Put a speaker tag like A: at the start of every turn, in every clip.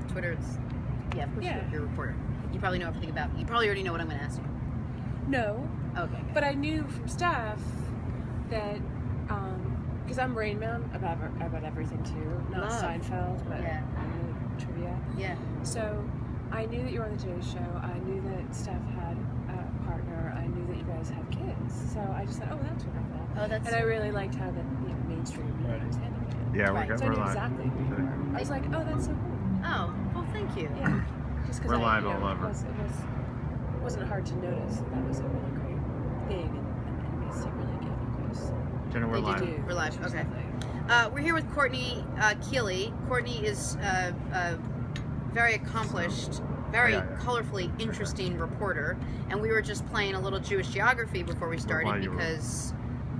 A: Twitter. Yeah, of course you're a reporter. You probably know everything about me. You probably already know what I'm going to ask you.
B: No.
A: Okay.
B: But I knew from staff that, because I'm Rain Man about everything too. Not Seinfeld, but trivia.
A: Yeah.
B: So I knew that you were on the Today Show. I knew that Steph had a partner. I knew that you guys had kids. So I just thought, oh, that's wonderful. And I really liked how the mainstream media was handling it.
C: Yeah,
B: so I knew exactly who you were. I was like, oh, that's so cool.
A: Oh, well, thank you.
B: Yeah. Just because
C: we're live all over.
B: It wasn't hard to notice that was a really great thing, and makes it really good news.
C: Jenna, we're live.
A: We're live. Okay. We're here with Courtney Kealy. Courtney is a very accomplished, very colorfully interesting reporter, and we were just playing a little Jewish geography before we started because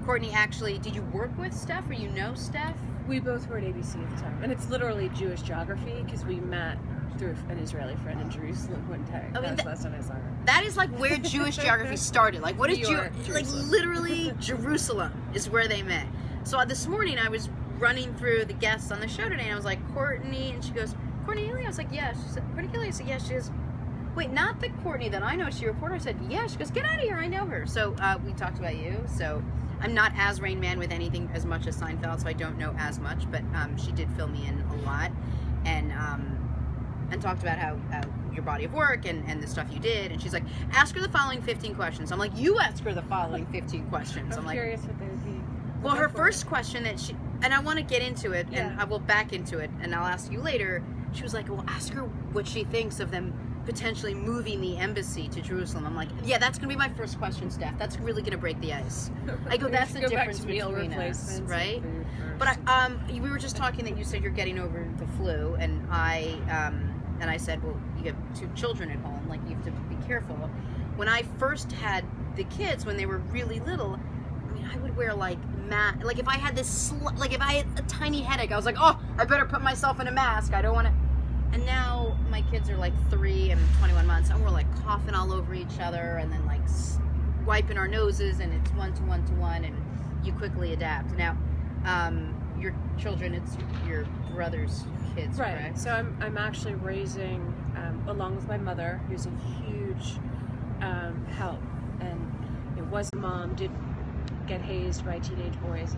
A: Courtney actually, did you work with Steph or you know Steph?
B: We both were at ABC at the time, and it's literally Jewish geography because we met through an Israeli friend in Jerusalem one day.
A: I mean,
B: that was the last time I saw her.
A: That is like where Jewish geography started. Like, what is like literally Jerusalem is where they met. So this morning I was running through the guests on the show today, and I was like, Courtney, and she goes, Courtney Kealy? I was like, yeah. She said, Courtney Kealy? I said, yeah. She goes, wait, not the Courtney that I know. She reporter. I said, yeah. She goes, get out of here. I know her. So we talked about you. So I'm not as Rain Man with anything as much as Seinfeld, so I don't know as much, but she did fill me in a lot, and talked about how your body of work and the stuff you did, and she's like, ask her the following 15 questions. I'm like, you ask her the following 15 questions. I'm
B: curious what they would be.
A: Well, her first question that she, and I want to get into it, and I will back into it, and I'll ask you later. She was like, well, ask her what she thinks of them potentially moving the embassy to Jerusalem. I'm like, yeah, that's going to be my first question, Steph. That's really going to break the ice. I go, that's the difference between us, right? But we were just talking that you said you're getting over the flu, and I said, well, you have 2 children at home, like you have to be careful. When I first had the kids, when they were really little, I mean, I would wear like like if I had this, like if I had a tiny headache, I was like, oh, I better put myself in a mask. I don't want to. And now my kids are like 3 and 21 months, and we're like coughing all over each other, and then like wiping our noses, and it's 1 to 1 to 1, and you quickly adapt. Now, your children, it's your brother's kids,
B: right?
A: Correct?
B: So I'm actually raising, along with my mother, who's a huge help, and was a mom, did get hazed by teenage boys,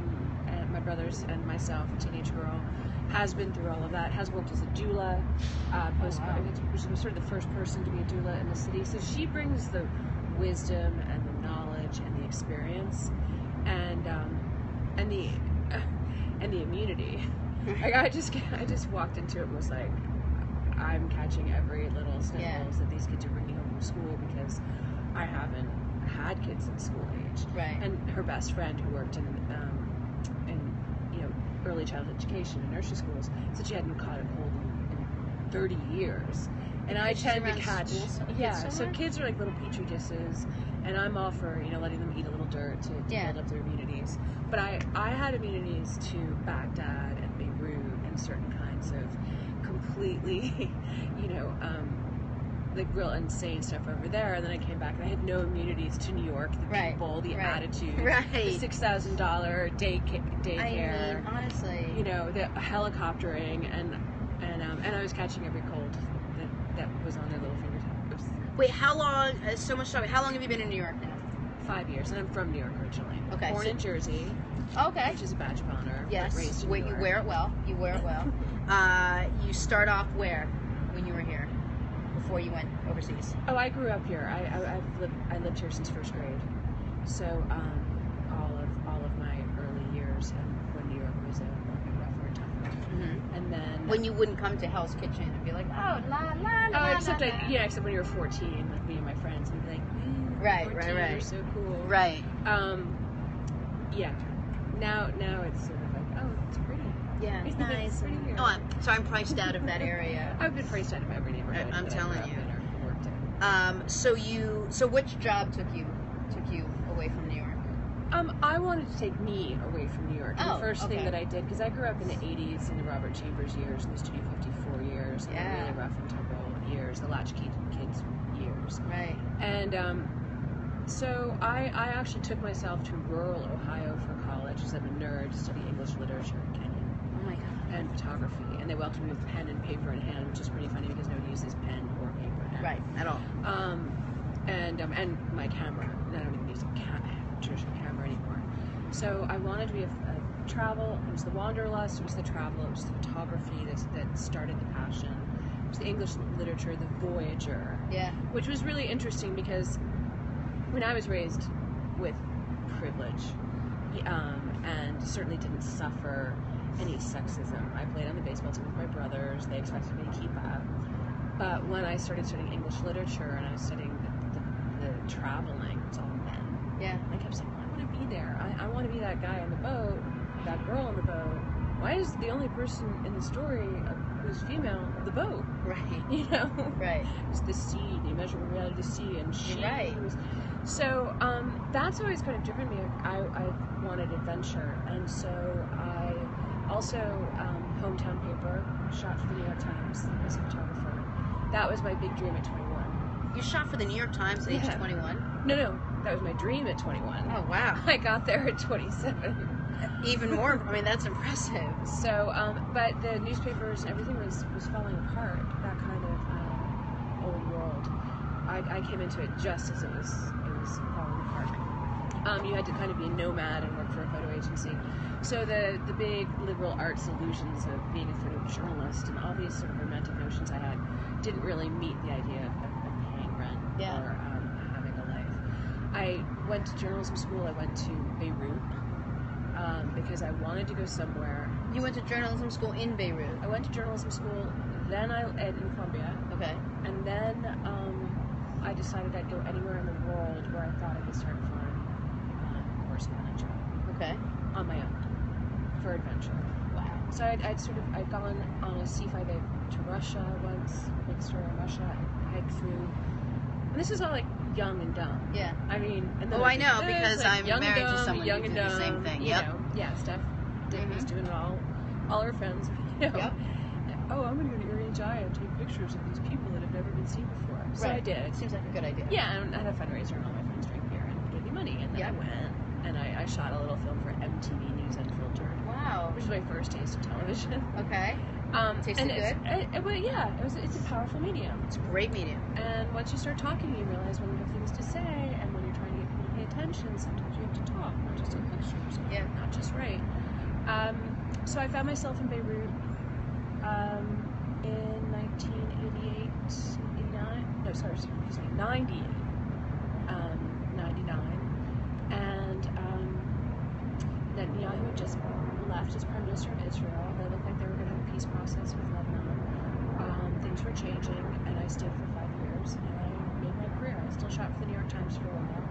B: and my brothers and myself, a teenage girl, has been through all of that, has worked as a doula, was sort of the first person to be a doula in the city. So she brings the wisdom and the knowledge and the experience and the immunity. Like I just walked into it and was like, I'm catching every little sniffles that these kids are bringing home from school because I haven't had kids in school age.
A: Right.
B: And her best friend who worked in early childhood education and nursery schools said she hadn't caught a cold in 30 years. And I tend to catch so kids are like little petri dishes, and I'm all for letting them eat a little dirt to build up their immunities. But I had immunities to Baghdad and Beirut and certain kinds of completely like real insane stuff over there, and then I came back and I had no immunities to New York, the people, the attitude, the $6,000 daycare. I mean,
A: honestly,
B: the helicoptering, and I was catching every cold that was on their little fingertips.
A: Wait, how long? So much time. How long have you been in New York now?
B: 5 years, and I'm from New York originally.
A: Okay,
B: born in Jersey.
A: Okay,
B: which is a badge of honor.
A: Yes.
B: Raised in
A: Wait,
B: New York.
A: You wear it well. You wear it well. You start off where when you were here? Before you went overseas?
B: Oh, I grew up here. I lived here since first grade. So all of my early years, when New York was a rough or tough.
A: Mm-hmm.
B: And then
A: when you wouldn't come to Hell's Kitchen and be like, oh la la la.
B: Oh, except except when you were 14, like me and my friends, and be like,
A: right,
B: 14, you're so cool.
A: Right.
B: Yeah. Now it's sort of like, oh, it's pretty.
A: Yeah, it's nice. I'm priced out of that area.
B: I've been priced out of every neighborhood.
A: I'm telling you.
B: Worked in.
A: So which job took you away from New York?
B: I wanted to take me away from New York. And the first thing that I did, because I grew up in the 80s, in the Robert Chambers years, and the Studio 54 years, and the really rough and tumble years, the latchkey kids years.
A: Right.
B: And so I actually took myself to rural Ohio for college because I'm a nerd, to study English literature in Kenya.
A: Oh my God.
B: and photography, and they welcomed me with pen and paper in hand, which is pretty funny because nobody uses pen or paper now.
A: Right, at all.
B: And my camera. I don't even use a traditional camera anymore. So I wanted to be a travel. It was the wanderlust. It was the travel. It was the photography that started the passion. It was the English literature, the voyager.
A: Yeah.
B: Which was really interesting because when I was raised with privilege, and certainly didn't suffer any sexism. I played on the baseball team with my brothers. They expected me to keep up. But when I started studying English literature and I was studying the traveling, it's all men.
A: Yeah.
B: And I kept saying, I want to be there. I want to be that guy on the boat, that girl on the boat. Why is the only person in the story who's female the boat?
A: Right.
B: You know?
A: Right.
B: It's the sea, the immeasurable reality of the sea, and she was... So that's always kind of driven me. I wanted adventure, and so I also hometown paper, shot for the New York Times as a photographer. That was my big dream at 21.
A: You shot for the New York Times at age 21?
B: No, that was my dream at 21.
A: Oh wow!
B: I got there at 27.
A: Even more. I mean, that's impressive.
B: So, but the newspapers and everything was falling apart. That kind of old world. I came into it just as it was falling apart. You had to kind of be a nomad and work for a photo agency. So the big liberal arts illusions of being a photojournalist and all these sort of romantic notions I had didn't really meet the idea of paying rent or having a life. I went to journalism school. I went to Beirut because I wanted to go somewhere.
A: You went to journalism school in Beirut?
B: I went to journalism school, then in Columbia.
A: Okay.
B: And then I decided I'd go anywhere in the world where I thought I could start a foreign correspondent job.
A: Okay.
B: On my own, for adventure.
A: Wow.
B: So I'd gone on a C-5A to Russia once, big story in Russia, I hiked through. And this is all like young and dumb.
A: Yeah.
B: I mean, and then
A: I know because I'm married to someone
B: young
A: who
B: and
A: did
B: dumb,
A: the same thing.
B: You know, yeah, Steph was doing it all her friends, you know.
A: Yep.
B: Oh, I'm going to go to Erie Jaya and take pictures of these people that have never been seen before. So I did.
A: Seems like a good idea.
B: Yeah, and I had a fundraiser and all my friends drank beer and gave me money. And then I went and I shot a little film for MTV News Unfiltered.
A: Wow.
B: Which was my first taste of television.
A: Okay. Tasted good?
B: It's a powerful medium.
A: It's a great medium.
B: And once you start talking, you realize when you have things to say and when you're trying to get people to pay attention, sometimes you have to talk, not just take pictures.
A: Yeah.
B: Not just write. So I found myself in Beirut in 1988, 89, no, sorry, excuse me, 98, 99, and Netanyahu had just left as Prime Minister of Israel. They looked like they were going to have a peace process with Lebanon. Things were changing, and I stayed for 5 years, and I made my career. I still shot for the New York Times for a while.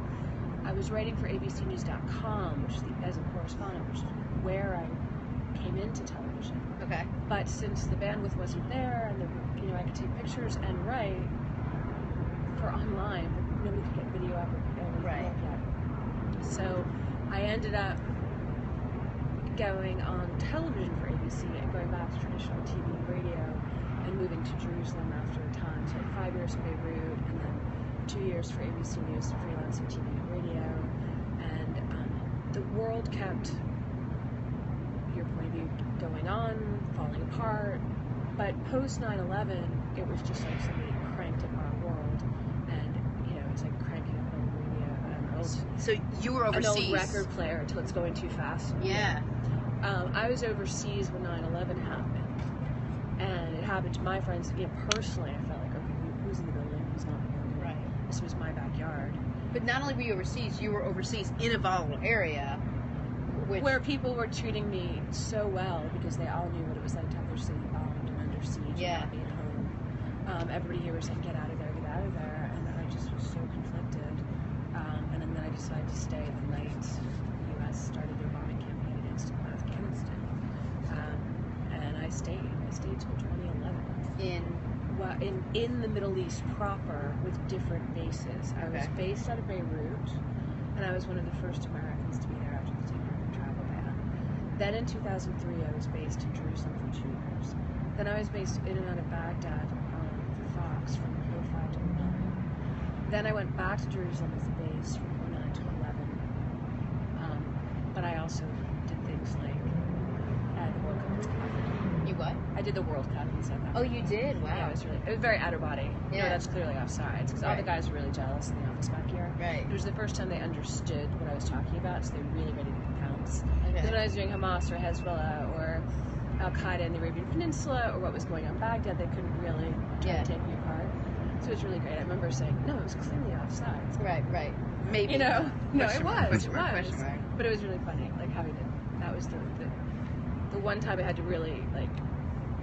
B: I was writing for ABCnews.com, which is as a correspondent, which is where I came into television.
A: Okay.
B: But since the bandwidth wasn't there, and I could take pictures and write for online, but nobody could get video up or anything like that. So I ended up going on television for ABC and going back to traditional TV and radio and moving to Jerusalem after a time. So 5 years in Beirut and then 2 years for ABC News, freelancing TV and radio. And the world kept, your point of view, going on, falling apart. But post 9/11, it was just like somebody cranked up our world, and it's like cranking up an old radio,
A: So you were overseas.
B: an old record player until it's going too fast.
A: Yeah.
B: I was overseas when 9/11 happened, and it happened to my friends. Personally, I felt like, okay, who's in the building? Who's not in the building?
A: Right.
B: This was my backyard.
A: But not only were you overseas in a volatile area,
B: where people were treating me so well because they all knew what it was like to have their city bombed and under siege and not be at home. Everybody here was saying, get out of there, and I just was so conflicted. And then I decided to stay the night the U.S. started their bombing campaign against Afghanistan. And I stayed till 2011. In the Middle East proper with different bases. I was based out of Beirut, and I was one of the first Americans to be there after the travel ban. Then in 2003, I was based in Jerusalem for 2 years. Then I was based in and out of Baghdad for Fox from 05 to 09. Then I went back to Jerusalem as a base from 09 to 11. But I also did things like the World Cup in Africa.
A: You what?
B: I did the World Cup in South Africa.
A: Oh, you did? Wow.
B: Yeah, it was very out of body.
A: Yeah.
B: You know, that's clearly offsides, because all the guys were really jealous in the office back here.
A: Right.
B: It was the first time they understood what I was talking about, so they were really ready to pounce.
A: Okay.
B: Because when I was doing Hamas or Hezbollah or Al-Qaeda in the Arabian Peninsula or what was going on in Baghdad, they couldn't really try to take me apart. So it was really great. I remember saying, no, it was clearly offsides.
A: Right. Maybe.
B: You know? No, it was.
A: Question mark.
B: But it was really funny, like having to, that was the one time I had to really, like,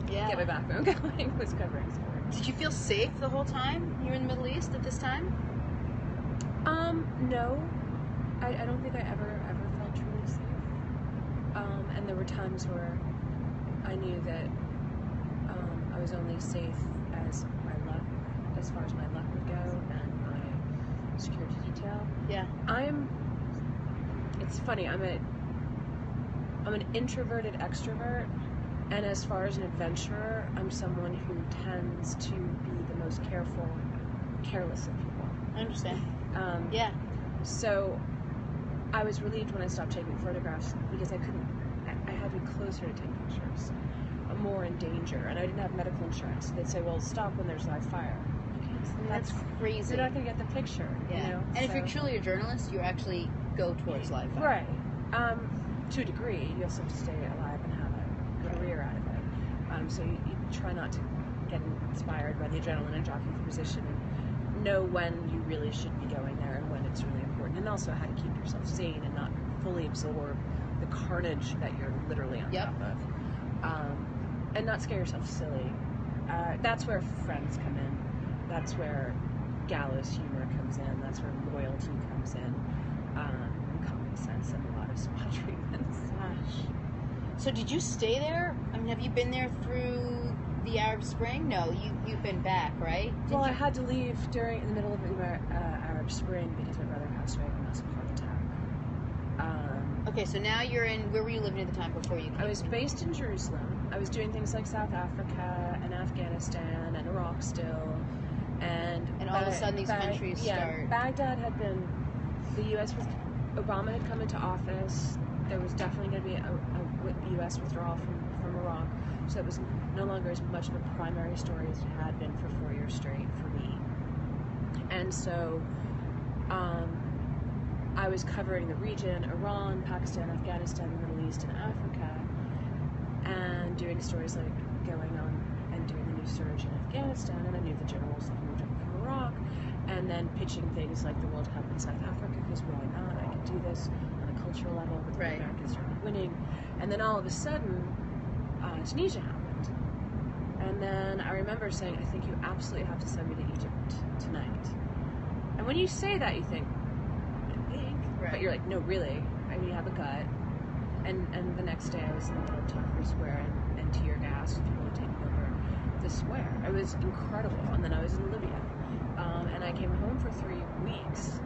B: get my backbone going, was covering sport.
A: Did you feel safe the whole time you were in the Middle East at this time?
B: No. I don't think I ever felt truly safe. And there were times where I knew that I was only safe as far as my luck would go and my security detail.
A: Yeah.
B: It's funny, I'm an introverted extrovert, and as far as an adventurer, I'm someone who tends to be the most careless of people.
A: I understand.
B: Yeah. So I was relieved when I stopped taking photographs, because I had to be closer to take pictures. I'm more in danger, and I didn't have medical insurance. They'd say, well, stop when there's live fire.
A: That's crazy.
B: You're not going to get the picture.
A: Yeah.
B: You know?
A: And if you're truly a journalist, you actually go towards live fire.
B: Right. To a degree, you also have to stay alive and have a career out of it. So you try not to get inspired by the adrenaline and jockey for position, and know when you really should be going there and when it's really important, and also how to keep yourself sane and not fully absorb the carnage that you're literally on top of. And not scare yourself silly. That's where friends come in. That's where gallows humor comes in. That's where loyalty comes in. And common sense and a lot of SWAT treatments.
A: Gosh. So did you stay there? I mean, have you been there through the Arab Spring? No, you've been back, right?
B: Well, I had to leave in the middle of the Arab Spring because my brother passed away of a massive heart attack.
A: Okay, so now you're in. Where were you living at the time before you came?
B: I was based in Jerusalem. I was doing things like South Africa and Afghanistan and Iraq still. And
A: all of a sudden these countries start.
B: Baghdad had been, the U.S. Obama had come into office. There was definitely going to be a U.S. withdrawal from Iraq. So it was no longer as much of a primary story as it had been for 4 years straight for me. And so I was covering the region, Iran, Pakistan, Afghanistan, the Middle East, and Africa, and doing stories like going on and doing the new surge in Afghanistan, and I knew the generals that moved up from Iraq, and then pitching things like the World Cup in South Africa, because why not? I could do this on a cultural level, but the Americans started winning, and then all of a sudden, Tunisia happened. And then I remember saying, I think you absolutely have to send me to Egypt tonight. And when you say that, you think, but you're like, no, really, I mean, you have a gut. And the next day I was in the middle of Tahrir Square and tear gas with people taking over the square. It was incredible. And then I was in Libya. And I came home for 3 weeks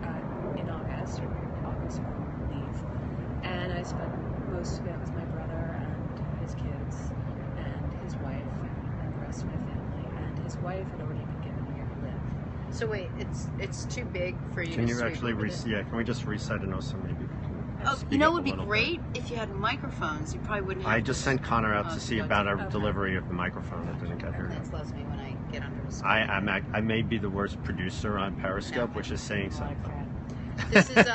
B: in August on leave. And I spent most of it with my brother and his kids and his wife and the rest of my family. And his wife had already been given a year to live.
A: So wait, it's too big for you.
C: Can you actually can we just reset and also maybe?
A: You know, it would be great if you had microphones. You probably wouldn't have.
C: I just sent Connor out to see about our delivery of the microphone. It didn't get here.
A: That slows me when I get under the
C: screen. I may be the worst producer on Periscope, which is saying something.
A: This is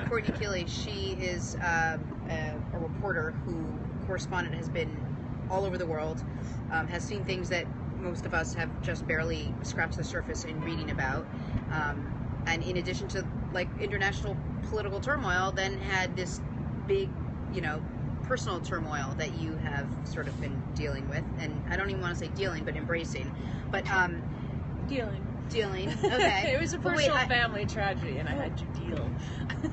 A: Courtney Kealy. She is a reporter who correspondent, has been all over the world, has seen things that most of us have just barely scratched the surface in reading about, and in addition to like international political turmoil, then had this big, personal turmoil that you have sort of been dealing with, and I don't even want to say dealing, but embracing, but
B: dealing.
A: Okay.
B: It was a personal family tragedy, and I had to deal.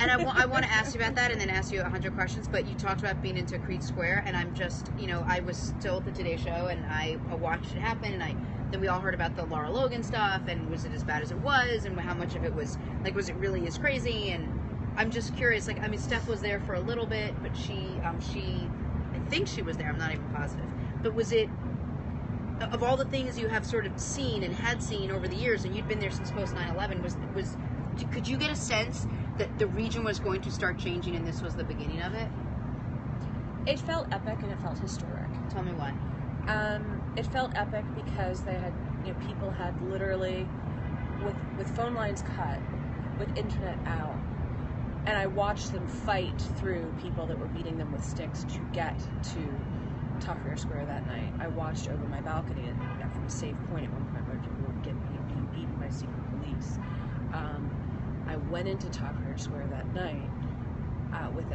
A: And I want to ask you about that, and then ask you 100 questions. But you talked about being into Creed Square, and I'm just, I was still at the Today Show, and I watched it happen, and then we all heard about the Laura Logan stuff, and was it as bad as it was, and how much of it was was it really as crazy? And I'm just curious. Steph was there for a little bit, but I think she was there. I'm not even positive. But was it? Of all the things you have sort of seen and had seen over the years, and you'd been there since post 9/11, could you get a sense that the region was going to start changing, and this was the beginning of it?
B: It felt epic and it felt historic.
A: Tell me why.
B: It felt epic because they had, people had literally, with phone lines cut, with internet out, and I watched them fight through people that were beating them with sticks to get to Tahrir Square that night. I watched over my balcony from a safe point at one point where people were being beaten by secret police. I went into Tahrir Square that night with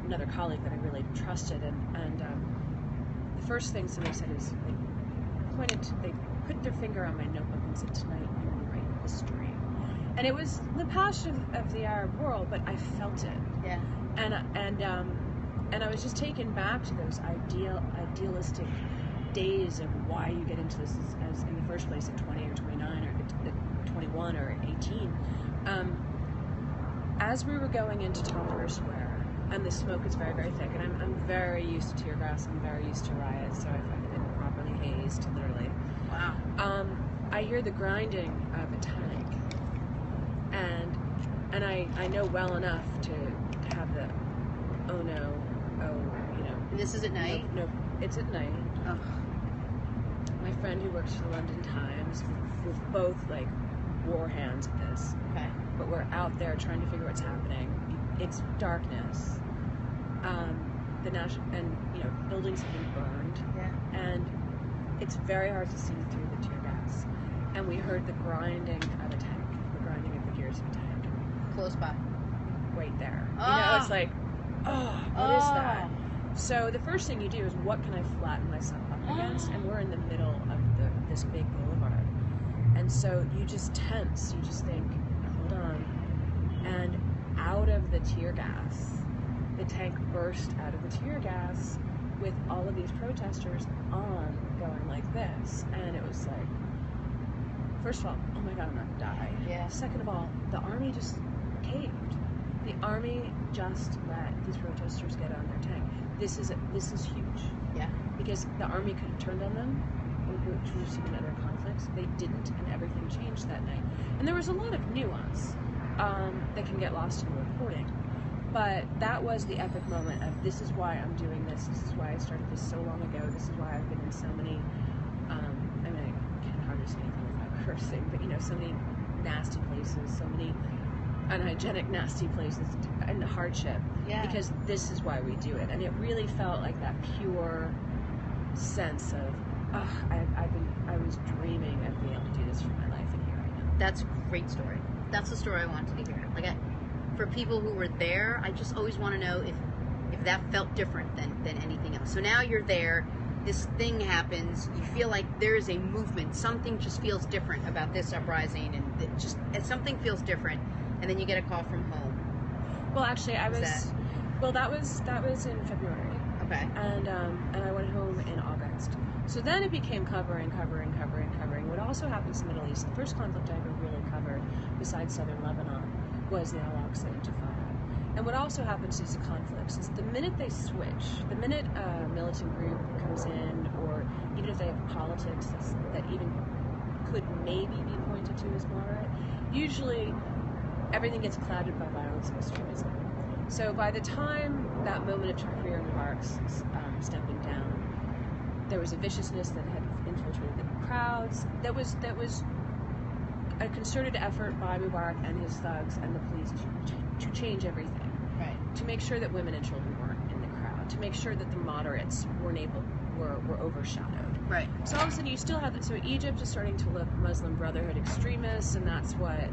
B: another colleague that I really trusted, and the first thing somebody said is they put their finger on my notebook and said, "Tonight you will write history." And it was the passion of the Arab world, but I felt it.
A: Yeah.
B: And I was just taken back to those idealistic days of why you get into this as in the first place at 20 or 29 or at 21 or 18. As we were going into Tahrir Square, and the smoke is very, very thick, and I'm very used to tear gas, I'm very used to riots, so I've been properly hazed, literally.
A: Wow.
B: I hear the grinding of a tank, and I know well enough to have the, oh no,
A: And this is at night?
B: No, it's at night.
A: Oh.
B: My friend who works for the London Times, we're both like war hands at this.
A: Okay.
B: But we're out there trying to figure what's happening. It's darkness. Buildings have been burned.
A: Yeah.
B: And it's very hard to see through the tear gas. And we heard the grinding of a tank, the grinding of the gears of a tank.
A: Close by.
B: Right there.
A: Oh.
B: It's like, what is that? So the first thing you do is, what can I flatten myself up against? And we're in the middle of this big boulevard. And so you just tense. You just think, hold on. And out of the tear gas, the tank burst out of the tear gas with all of these protesters going like this. And it was like, first of all, oh my God, I'm not gonna die.
A: Yeah.
B: Second of all, the army just caved. The army just let these protesters get on their tank. This is huge.
A: Yeah.
B: Because the army could have turned on them, which we've seen in other conflicts. They didn't, and everything changed that night. And there was a lot of nuance that can get lost in the reporting. But that was the epic moment of, this is why I'm doing this. This is why I started this so long ago. This is why I've been in so many, I can hardly say anything without cursing, but so many nasty places, so many unhygienic, nasty places, and hardship.
A: Yeah. Because
B: this is why we do it. And it really felt like that pure sense of, I was dreaming of being able to do this for my life, and here I am.
A: That's a great story. That's the story I wanted to hear. For people who were there, I just always want to know if that felt different than anything else. So now you're there, this thing happens, you feel like there is a movement, something just feels different about this uprising, and something feels different, and then you get a call from home.
B: Well, actually, that was in February.
A: Okay.
B: And I went home in August. So then it became covering. What also happens in the Middle East, the first conflict I ever really covered, besides southern Lebanon, was the Al-Aqsa Intifada. And what also happens is the conflicts is the minute they switch, the minute a militant group comes in, or even if they have politics that even could maybe be pointed to as moderate, usually everything gets clouded by violence and extremism. So by the time that moment of Tahrir and Mubarak's stepping down, there was a viciousness that had infiltrated the crowds. That was a concerted effort by Mubarak and his thugs and the police to change everything.
A: Right.
B: To make sure that women and children weren't in the crowd. To make sure that the moderates were overshadowed.
A: Right.
B: So all of a sudden you still have that. So Egypt is starting to look Muslim Brotherhood extremists, and that's what,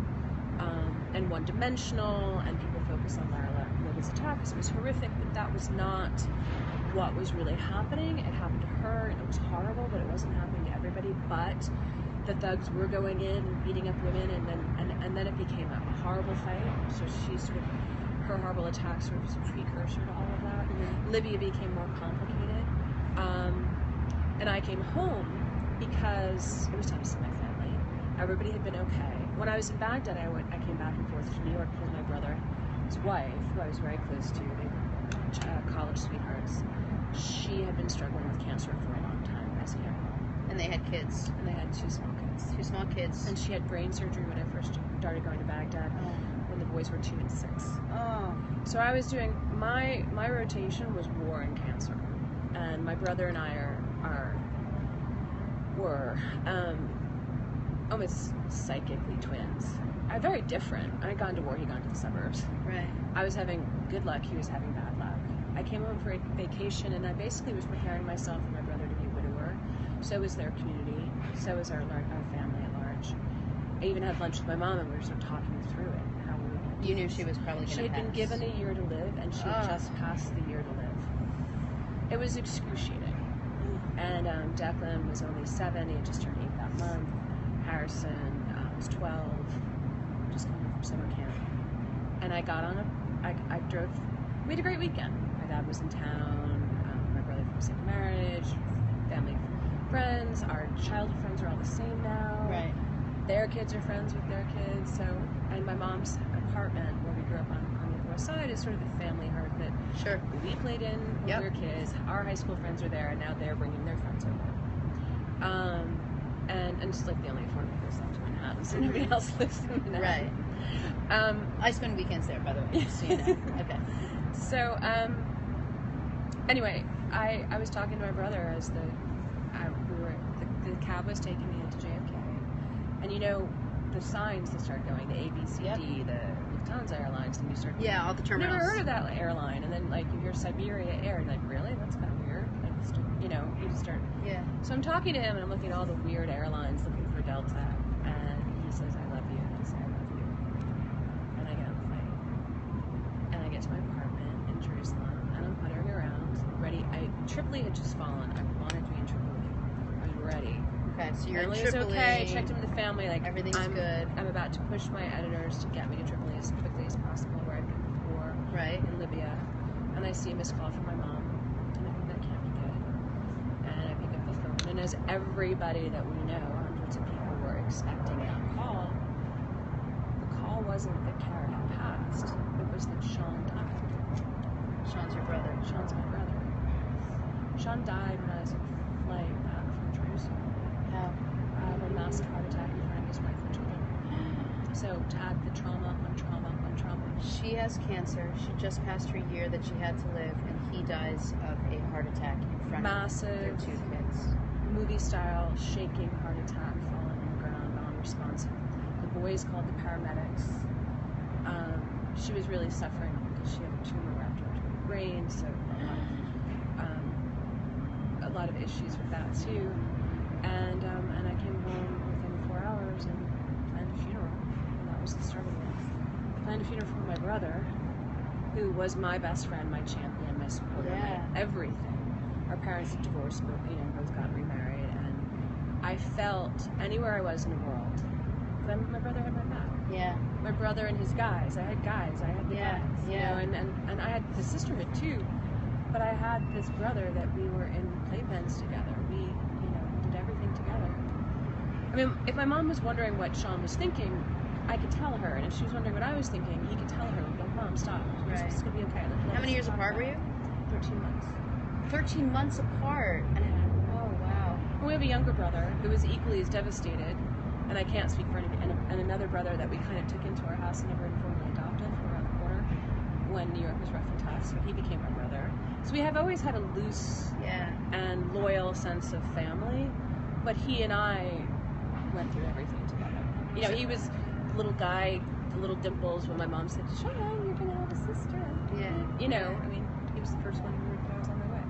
B: and one-dimensional, and people focus on Layla's attacks. It was horrific, but that was not what was really happening. It happened to her, and it was horrible, but it wasn't happening to everybody. But the thugs were going in and beating up women, and then it became a horrible fight. So her horrible attacks were just a precursor to all of that.
A: Mm-hmm.
B: Libya became more complicated, and I came home because it was time to see my family. Everybody had been okay. When I was in Baghdad, I came back and forth to New York because my brother, his wife, who I was very close to, they were college sweethearts. She had been struggling with cancer for a long time as a young mom.
A: And they had kids.
B: And they had two small kids.
A: Two small kids.
B: And she had brain surgery when I first started going to Baghdad, when the boys were 2 and 6.
A: Oh.
B: So I was doing, my rotation was war and cancer. And my brother and I are were almost psychically twins. Very different. I had gone to war, he'd gone to the suburbs.
A: Right.
B: I was having good luck, he was having bad luck. I came home for a vacation, and I basically was preparing myself and my brother to be a widower. So was their community, so was our family at large. I even had lunch with my mom, and we were sort of talking through it. How we were going to
A: You knew she was probably going to
B: She had been given a year to live, and she had just passed the year to live. It was excruciating. And Declan was only 7, he had just turned 8 that month. Harrison was 12, just coming from summer camp. And I got on I drove, we had a great weekend. My dad was in town, my brother from the same marriage, family, friends, our childhood friends are all the same now.
A: Right.
B: Their kids are friends with their kids, so, and my mom's apartment where we grew up on the west side is sort of the family hearth that
A: Sure.
B: we played in when we were kids. Our high school friends are there, and now they're bringing their friends over. And it's like the only affordable place left in Manhattan, so nobody else lives in Manhattan.
A: Right. I spend weekends there, by the way, just so you know. Okay.
B: So, anyway, I was talking to my brother as the cab was taking me into JFK, and you know the signs that start going, the ABCD, the Lufthansa Airlines, and you start
A: all the terminals.
B: Never heard of that airline, and then like you hear Siberia Air, and like really, that's kind of weird. Like, you know, you just start.
A: Yeah.
B: So I'm talking to him, and I'm looking at all the weird airlines, looking for Delta, and he says, "I love you," and I say, "I love you," and I get on the plane, and I get to my apartment in Jerusalem, and I'm puttering around, ready. Tripoli had just fallen. I wanted to be in Tripoli. I was ready.
A: Okay, so you're in
B: Family
A: Tripoli.
B: was okay. I checked into the family. Like
A: everything's good.
B: I'm about to push my editors to get me to Tripoli as quickly as possible, where I've been before,
A: Right.
B: in Libya. And I see a missed call from my mom, and I think that can't be good. And I pick up the phone, and as everybody that we know, hundreds of people were expecting that call, the call wasn't that Kara had passed. It was that Sean died.
A: Sean's your brother.
B: Sean's my brother. Sean died when I was flight back from Jerusalem.
A: How?
B: Of a massive heart attack in front of his wife and children. So to add the trauma on trauma on trauma.
A: She has cancer. She just passed her year that she had to live, and he dies of a heart attack in front
B: Massive,
A: of their 2 kids.
B: movie style, shaking heart attack, falling on the ground, non-responsive. The boys called the paramedics. She was really suffering because she had a tumor wrapped around her brain, so a lot of issues with that too. And I came home within 4 hours and planned a funeral, and that was the start of it. Planned a funeral for my brother, who was my best friend, my champion, my supporter, my everything. Our parents had divorced, but both got remarried, and I felt anywhere I was in the world, my brother had my back.
A: Yeah.
B: My brother and his guys. I had guys. I had the guys. You know, and I had the sisterhood too, but I had this brother that we were in playpens together. We did everything together. I mean, if my mom was wondering what Sean was thinking, I could tell her, and if she was wondering what I was thinking, he could tell her, "Well, Mom, stop. It's gonna be okay."
A: How many years apart were you?
B: 13 months.
A: 13 months apart. Oh wow.
B: We have a younger brother who is equally as devastated, and I can't speak for anybody, and another brother that we kind of took into our house and never informally adopted from around the corner when New York was rough and tough, so he became my brother. So we have always had a loose and loyal sense of family, but he and I went through everything together. You know, he was the little guy, the little dimples when my mom said, "Sean, you're gonna have a sister."
A: Yeah.
B: You know, I mean, he was the first one who knew that I was on the way.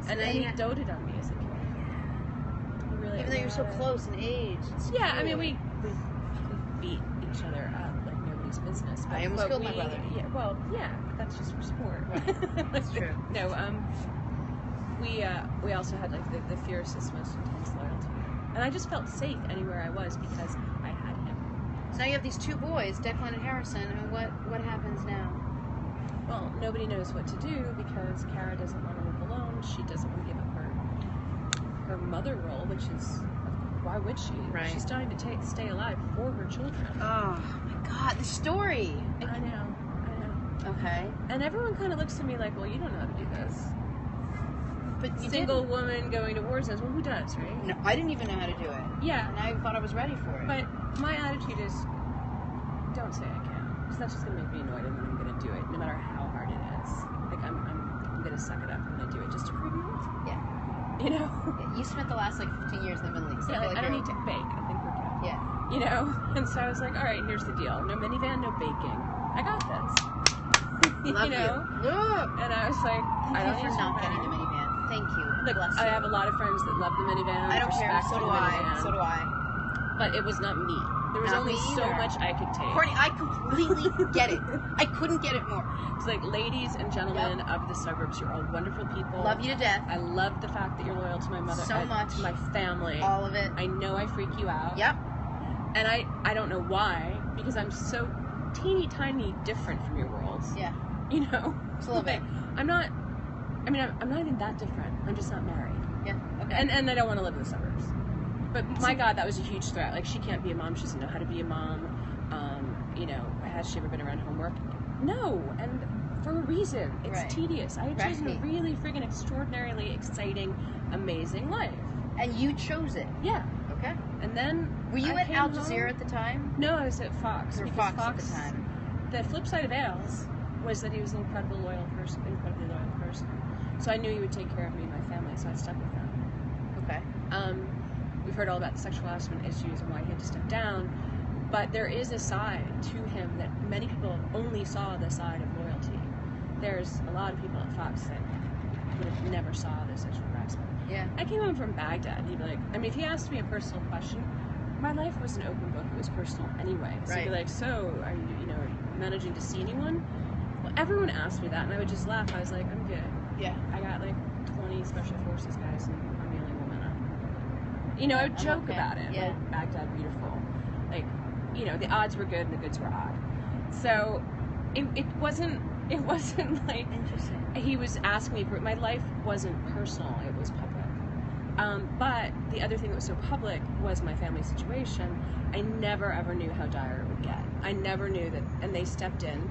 B: And then he doted on me as a kid. Really,
A: even though you're so close in age.
B: I mean, we beat each other up like nobody's business. But,
A: I almost killed my brother.
B: Yeah, well, yeah, that's just for sport.
A: Right. That's true.
B: No, we also had like the fiercest, most intense loyalty, and I just felt safe anywhere I was because I had him.
A: So now you have these 2 boys, Declan and Harrison, and what happens now?
B: Well, nobody knows what to do because Kara doesn't want to live alone. She doesn't want to give up her mother role, which is, why would she?
A: Right.
B: She's dying to stay alive for her children.
A: Oh my God, the story.
B: I know.
A: Okay.
B: And everyone kind of looks at me like, well, you don't know how to do this.
A: But you
B: Single woman going to war says, well, who does, right?
A: No, I didn't even know how to do it.
B: Yeah.
A: And I thought I was ready for it.
B: But my attitude is, don't say I can't. Because that's just going to make me annoyed, and then I'm going to do it, no matter how hard it is. Like, I'm going to suck it up. I'm going to do it just to prove you wrong.
A: Yeah.
B: You know?
A: You spent the last like 15 years in the Middle East.
B: Yeah, I don't need to bake. I think we're good.
A: Yeah.
B: You know? And so I was like, all right, here's the deal. No minivan, no baking. I got this.
A: Love
B: you know?
A: You.
B: And I was like, I don't
A: Thank you for not getting the minivan. Thank you.
B: Look,
A: Bless
B: I
A: you.
B: have a lot of friends that love the minivan.
A: I don't care.
B: respect
A: So
B: the
A: do I.
B: minivan,
A: So do I.
B: But it was not me. There was
A: Not
B: only
A: me
B: so
A: either.
B: much I could take.
A: Courtney, I completely get it. I couldn't get it more.
B: It's like, ladies and gentlemen of the suburbs, you're all wonderful people.
A: Love you to death.
B: I love the fact that you're loyal to my mother.
A: So much.
B: To my family.
A: All of it.
B: I know I freak you out.
A: Yep.
B: And I don't know why, because I'm so teeny tiny different from your worlds.
A: Yeah.
B: You know?
A: Just a little bit.
B: I'm not even that different. I'm just not married.
A: Yeah. Okay.
B: And I don't want to live in the suburbs. But my God, that was a huge threat. Like, she can't be a mom. She doesn't know how to be a mom. You know, has she ever been around homework? No. And for a reason. It's tedious. I had chosen a really friggin' extraordinarily exciting, amazing life.
A: And you chose it.
B: Yeah.
A: Okay.
B: And then
A: Were you at
B: came
A: Al
B: home.
A: Jazeera at the time?
B: No, I was at Fox.
A: You were
B: because
A: Fox at the time.
B: The flip side of Ales was that he was an incredibly loyal person. So I knew he would take care of me and my family, so I stuck with him.
A: Okay.
B: We've heard all about the sexual harassment issues and why he had to step down, but there is a side to him that many people only saw the side of loyalty. There's a lot of people at Fox that would have never saw the sexual harassment.
A: Yeah.
B: I came home from Baghdad. He'd be like, I mean, if he asked me a personal question, my life was an open book. It was personal anyway. So he'd be like, so are you managing to see anyone? Well, everyone asked me that, and I would just laugh. I was like, I'm good.
A: Yeah.
B: I got like 20 special forces guys, and I'm the only woman. I would joke about it.
A: Yeah.
B: Like, Baghdad, beautiful. Like, the odds were good and the goods were odd. So it wasn't like
A: Interesting.
B: he was asking me for, my life wasn't personal, it was public. But the other thing that was so public was my family situation. I never ever knew how dire it would get. I never knew that, and they stepped in.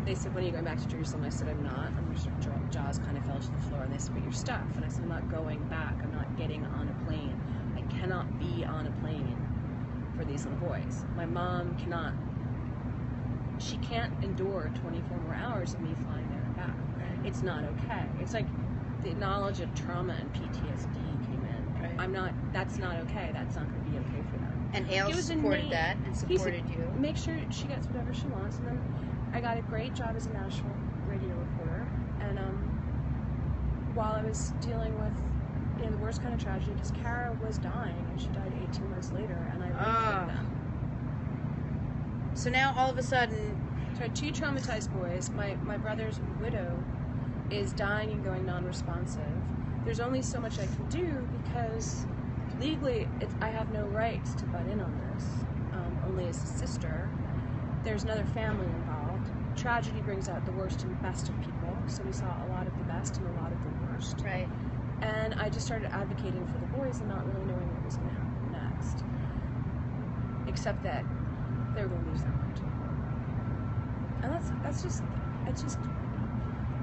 B: They said, when are you going back to Jerusalem? I said, I'm not. And their jaws kind of fell to the floor, and they said, but your stuff. And I said, I'm not going back. I'm not getting on a plane. I cannot be on a plane for these little boys. My mom cannot. She can't endure 24 more hours of me flying there and back.
A: Right.
B: It's not okay. It's like the knowledge of trauma and PTSD came in.
A: Right.
B: That's not okay. That's not going to be okay for them.
A: And Ale supported that and supported you.
B: Make sure she gets whatever she wants. And then I got a great job as a national radio reporter. And while I was dealing with the worst kind of tragedy, because Kara was dying and she died 18 months later, and I raped them.
A: So now all of a sudden,
B: So I had two traumatized boys. My brother's widow is dying and going non-responsive. There's only so much I can do because legally I have no rights to butt in on this, only as a sister. There's another family involved. Tragedy brings out the worst and best of people, so we saw a lot of the best and a lot of the worst.
A: right?
B: And I just started advocating for the boys and not really knowing what was going to happen next. Except that they were going to lose their mom too. And it's just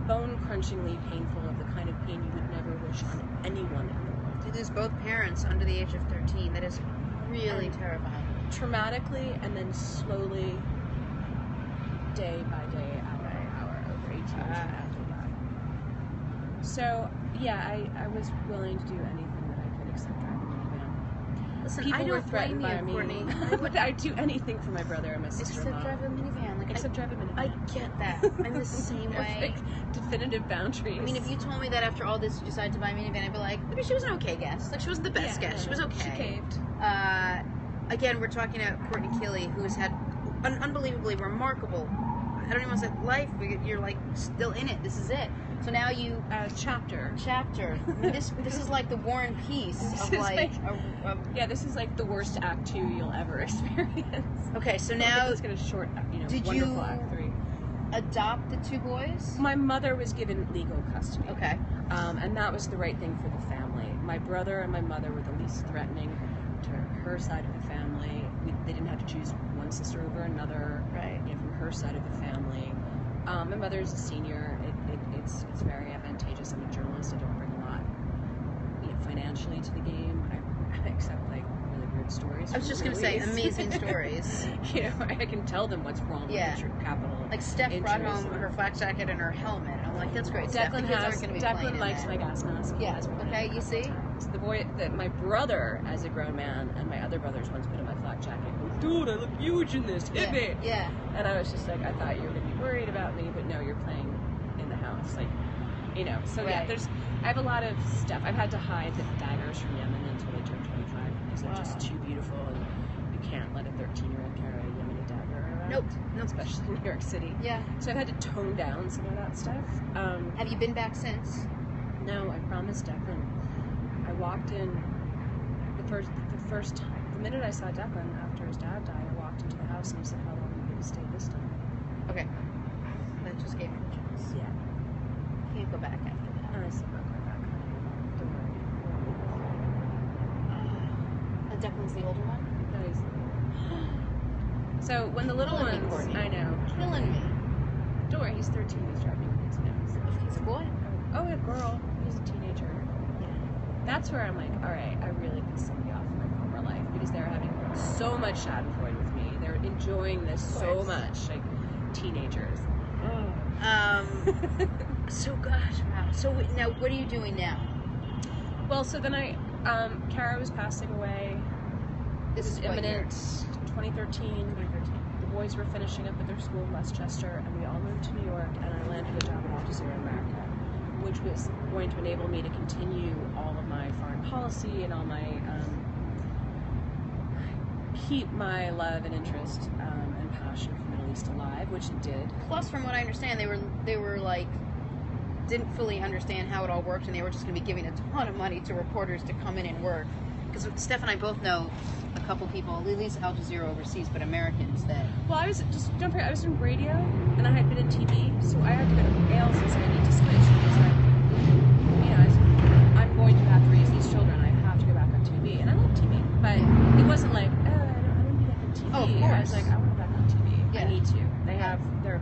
B: bone-crunchingly painful, of the kind of pain you would never wish on anyone in the world.
A: You lose both parents under the age of 13. That is really terrifying.
B: Traumatically, and then slowly, day by day, hour by hour, over 18 years after that. So, yeah, I was willing to do anything that I could except drive a minivan.
A: Listen,
B: People
A: I
B: were
A: don't
B: threatened
A: blame
B: by
A: you,
B: me.
A: Courtney.
B: I'd do anything for my brother and my sister-in-law.
A: Except drive a minivan.
B: Except drive a minivan.
A: I get that. I'm the same way.
B: Definitive boundaries.
A: I mean, if you told me that after all this you decided to buy a minivan, I'd be like, maybe she was an okay guest. Like, she wasn't the best guest. She was okay.
B: She caved.
A: Again, we're talking to Courtney Kealy, who has had an unbelievably remarkable, I don't even want to say life, you're like still in it. This is it. So now you...
B: Chapter.
A: I mean, this is like the War and Peace of like...
B: Yeah, this is like the worst Act 2 you'll ever experience.
A: Okay, so now...
B: Let's get a short,
A: did
B: wonderful
A: you
B: Act 3.
A: adopt the two boys?
B: My mother was given legal custody.
A: Okay.
B: And that was the right thing for the family. My brother and my mother were the least threatening to her side of the family. They didn't have to choose one sister over another.
A: Right.
B: From her side of the family. My mother is a senior. It's very advantageous. I'm a journalist. I don't bring a lot, financially to the game. I accept like really weird stories.
A: I was just going to say, amazing stories.
B: You know, I can tell them what's wrong with the capital.
A: Like Steph brought home her flak jacket and her helmet. I'm like, that's great.
B: Declan likes my gas mask.
A: Yeah. Okay, you see?
B: The boy, my brother, as a grown man, and my other brothers once put on my flak jacket. Dude, I look huge in this. Hit me.
A: Yeah.
B: And I was just like, I thought you were going to be worried about me, but no, you're playing in the house. Like, you know. So I have a lot of stuff. I've had to hide the daggers from Yemen until they turn 25 because they're just too beautiful, and you can't let a 13-year-old carry a Yemeni dagger around.
A: Nope.
B: Especially in New York City.
A: Yeah.
B: So I've had to tone down some of that stuff.
A: Have you been back since?
B: No, I promised Declan. I walked in the first time. The minute I saw Declan after his dad died, I walked into the house and he said, "How long are you going to stay this time?"
A: Okay. That just gave me the chance.
B: Yeah.
A: Can't go back after that.
B: And I said, "I'm not going back. Don't worry.
A: And Declan's the older one?
B: No, he's the older one. So when the little ones,
A: Courtney.
B: I know.
A: Killing me.
B: Don't worry, he's 13. He's driving me crazy now.
A: He's a boy?
B: Oh, a girl. He's a teenager. That's where I'm like, all right, I really pissed somebody off in my former life because they're having so much schadenfreude with me. They're enjoying this so much, like teenagers.
A: So gosh, wow. So now, what are you doing now?
B: Well, so then Kara was passing away.
A: This is
B: imminent. 2013. The boys were finishing up at their school in Westchester, and we all moved to New York, and I landed a job at Al Jazeera America, which was going to enable me to continue all of my foreign policy and all my keep my love and interest and passion for the Middle East alive, which it did.
A: Plus, from what I understand, they were like didn't fully understand how it all worked, and they were just going to be giving a ton of money to reporters to come in and work. Because Steph and I both know a couple people, at least Al Jazeera overseas, but Americans that.
B: Well, I was I was in radio, and I had been in TV, so I had to go to Ailes and say I need to switch because I'm going to have to raise these children. I have to go back on TV, and I love TV, but it wasn't like I don't need to be back on TV.
A: Oh, of course.
B: I was like, I want to go back on TV.
A: Yeah.
B: I need to. Their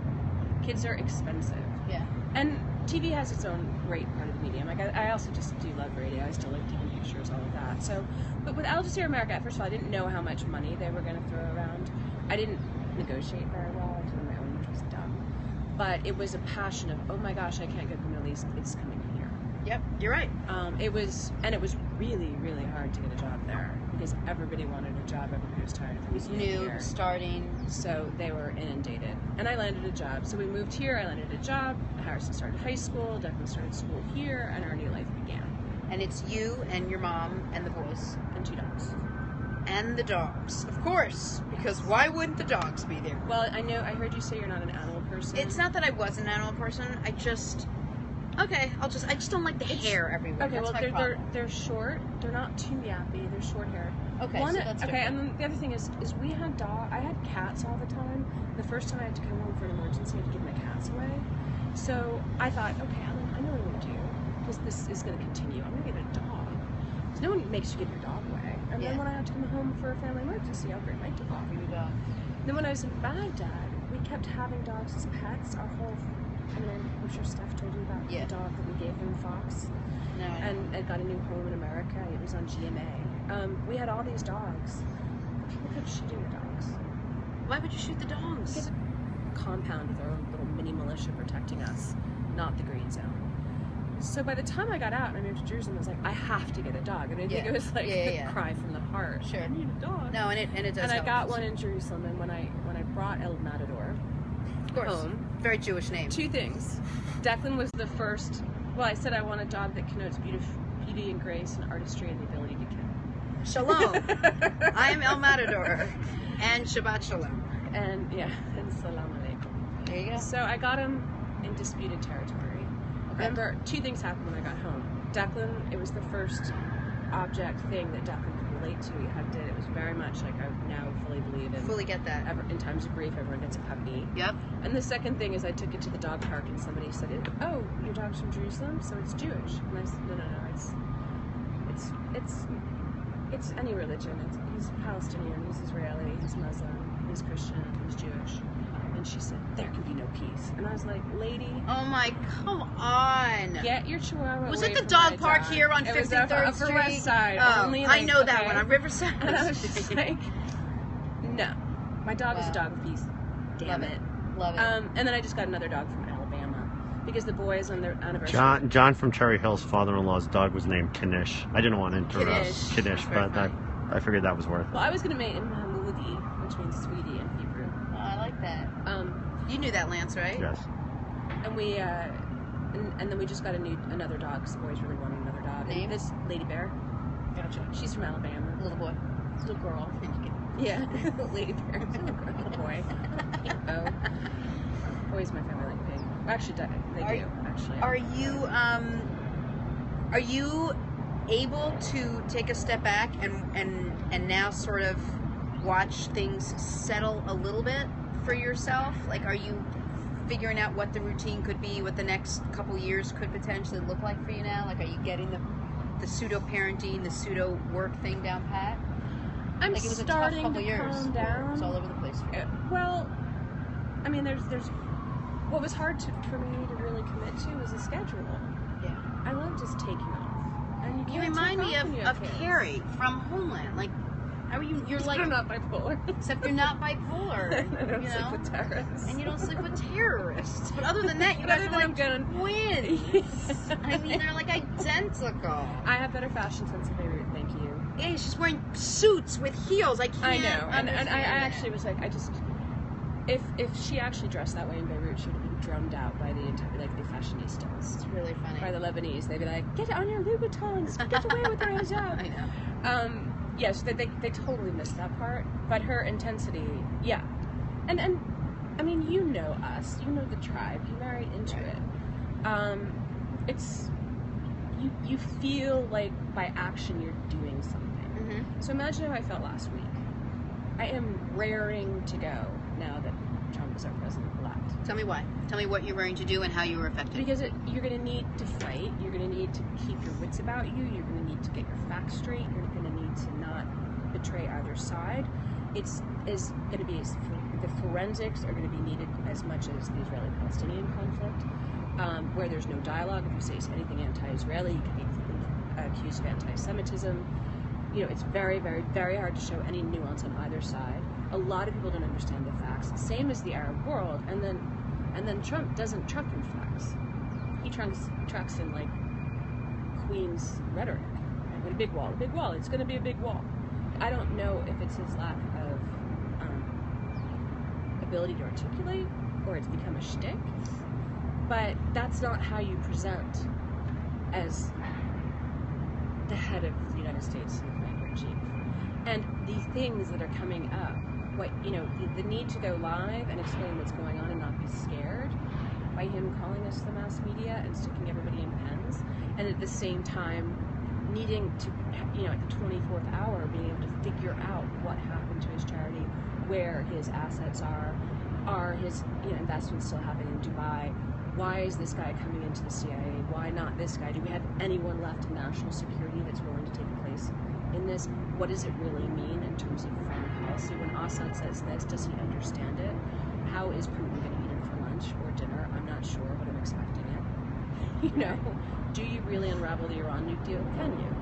B: kids are expensive.
A: Yeah.
B: And TV has its own great part of the medium. Like I also just do love radio. I still like taking pictures, all of that. So, but with Al Jazeera America, first of all, I didn't know how much money they were going to throw around. I didn't negotiate very well. I did on my own, which was dumb. But it was a passion of, oh my gosh, I can't get the Middle East. It's coming here.
A: Yep, you're right.
B: It was really, really hard to get a job there because everybody wanted a job. Everybody was tired of
A: it was new, starting.
B: So they were inundated. And I landed a job. So we moved here. I landed a job. Harrison started high school. Declan started school here, and our new life began.
A: And it's you and your mom and the boys.
B: And 2 dogs.
A: And the dogs, of course, because why wouldn't the dogs be there?
B: Well, I heard you say you're not an animal person.
A: It's not that I was an animal person. I just don't like the hair everywhere.
B: Okay,
A: that's
B: well, they're short. They're not too yappy. They're short hair.
A: Okay, so that's
B: okay. And then the other thing is we had I had cats all the time. The first time I had to come home for an emergency, I had to give my cats away. So I thought, okay, I know what I'm going to do because this is going to continue. I'm going to get a dog. Because no one makes you give your dog away. And then when I had to come home for a family emergency, I'll bring my dog. Then when I was in Baghdad, we kept having dogs as pets. Our whole, I'm sure Steph told you about the dog that we gave him, Fox.
A: No.
B: And it got a new home in America. It was on GMA. We had all these dogs. People kept shooting the dogs.
A: Why would you shoot the dogs?
B: Because compound with our own little mini militia protecting us, not the green zone. So by the time I got out and I moved to Jerusalem, I was like, I have to get a dog. And I think it was like a cry from the heart.
A: Sure.
B: I need a dog.
A: No, and it does.
B: And
A: help.
B: I got one in Jerusalem, and when I brought El Matador home,
A: very Jewish name.
B: 2 things. Declan was the first. Well, I said I want a dog that connotes beauty and grace and artistry and the ability to kill.
A: Shalom. I am El Matador, and Shabbat Shalom.
B: And and Salam Alaikum.
A: There you go.
B: So I got him in disputed territory. Remember, 2 things happened when I got home. Declan, it was the first object thing that Declan could relate to. He hugged it. It was very much like I now fully believe in.
A: Fully get that.
B: In times of grief, everyone gets a puppy.
A: Yep.
B: And the second thing is I took it to the dog park and somebody said, oh, your dog's from Jerusalem, so it's Jewish. And I said, no, it's any religion. He's Palestinian, he's Israeli, he's Muslim, he's Christian, he's Jewish. And she said, there can be no peace. And I was like, lady.
A: Oh my, come on.
B: Get your chihuahua
A: Was
B: away
A: it the
B: from
A: dog
B: my
A: park
B: dog.
A: here on
B: It was
A: 53rd
B: Upper
A: Street?
B: West Side.
A: Oh,
B: Only,
A: I know that
B: okay.
A: one, on Riverside.
B: And I was just like, no. My dog is a
A: Wow.
B: dog of peace. Damn
A: Love
B: it.
A: Love it.
B: And then I just got another dog from Alabama. Because the boys on their anniversary.
C: John from Cherry Hill's father-in-law's dog was named Kanish. I didn't want to interrupt
A: Kanish.
C: Kanish, but I figured that was worth it.
B: Well, I was going to make him Hamoudi, which means sweetie in Hebrew.
A: Oh, I like that. You knew that, Lance, right?
C: Yes.
B: And we, and then we just got another dog, because the boys really wanted another dog.
A: Name?
B: And this Lady Bear.
A: Gotcha.
B: She's from Alabama.
A: Little boy.
B: Little girl. Yeah. Lady Bear. Little girl. Little boy. Oh. Boys, my family like pig. Actually, they do, actually.
A: Are you able to take a step back and now sort of watch things settle a little bit for yourself? Like, are you figuring out what the routine could be, what the next couple years could potentially look like for you now? Like, are you getting the pseudo-parenting, the pseudo-work thing down pat?
B: I'm
A: like, it was a
B: starting
A: tough couple
B: to
A: years.
B: calm down.
A: It was all over the place for you.
B: Well, I mean, there's what was hard for me to really commit to was a schedule.
A: Yeah.
B: I love just taking off. And you
A: You
B: can't
A: remind
B: take
A: me
B: off when you
A: of
B: have kids.
A: Carrie from Homeland. Like, how are you? You're like,
B: I'm not bipolar.
A: except you're not bipolar.
B: I don't
A: you
B: sleep
A: know?
B: with terrorists.
A: And you don't sleep with terrorists. But other than that, you
B: But
A: guys
B: other
A: are
B: than
A: like
B: I'm
A: twins. I mean, they're like identical.
B: I have better fashion sense than Beirut, thank you.
A: Yeah, she's wearing suits with heels. I can't.
B: I know, and I
A: understand that.
B: actually was like, if she actually dressed that way in Beirut, she would have been drummed out by the entire, like, the fashionistas.
A: It's really funny.
B: By the Lebanese. They'd be like, get on your Louboutins, get away with your hijab.
A: I know.
B: Yes, they totally missed that part, but her intensity, yeah. And I mean, you know us, you know the tribe, you married into it. It's, you feel like by action you're doing something.
A: Mm-hmm.
B: So imagine how I felt last week. I am raring to go now that Trump is our president-elect.
A: Tell me why. Tell me what you're going to do and how you were affected.
B: Because you're going to need to fight. You're going to need to keep your wits about you. You're going to need to get your facts straight. You're going to need to not betray either side. It's going to be the forensics are going to be needed as much as the Israeli-Palestinian conflict, where there's no dialogue. If you say anything anti-Israeli, you could be accused of anti-Semitism. You know, it's very, very, very hard to show any nuance on either side. A lot of people don't understand the facts. Same as the Arab world, and then Trump doesn't truck in facts. He trucks in like Queen's rhetoric. Right? A big wall, it's going to be a big wall. I don't know if it's his lack of ability to articulate, or it's become a shtick, but that's not how you present as the head of the United States commander-in-chief. And the things that are coming up, the need to go live and explain what's going on and not be scared by him calling us the mass media and sticking everybody in pens, and at the same time needing to, at the 24th hour, being able to figure out what happened to his charity, where his assets are his investments still happening in Dubai. Why is this guy coming into the CIA? Why not this guy? Do we have anyone left in national security that's willing to take a place in this? What does it really mean in terms of foreign policy? When Assad says this, does he understand it? How is Putin going to eat him for lunch or dinner? I'm not sure, but I'm expecting it. Do you really unravel the Iran nuke deal? Can you?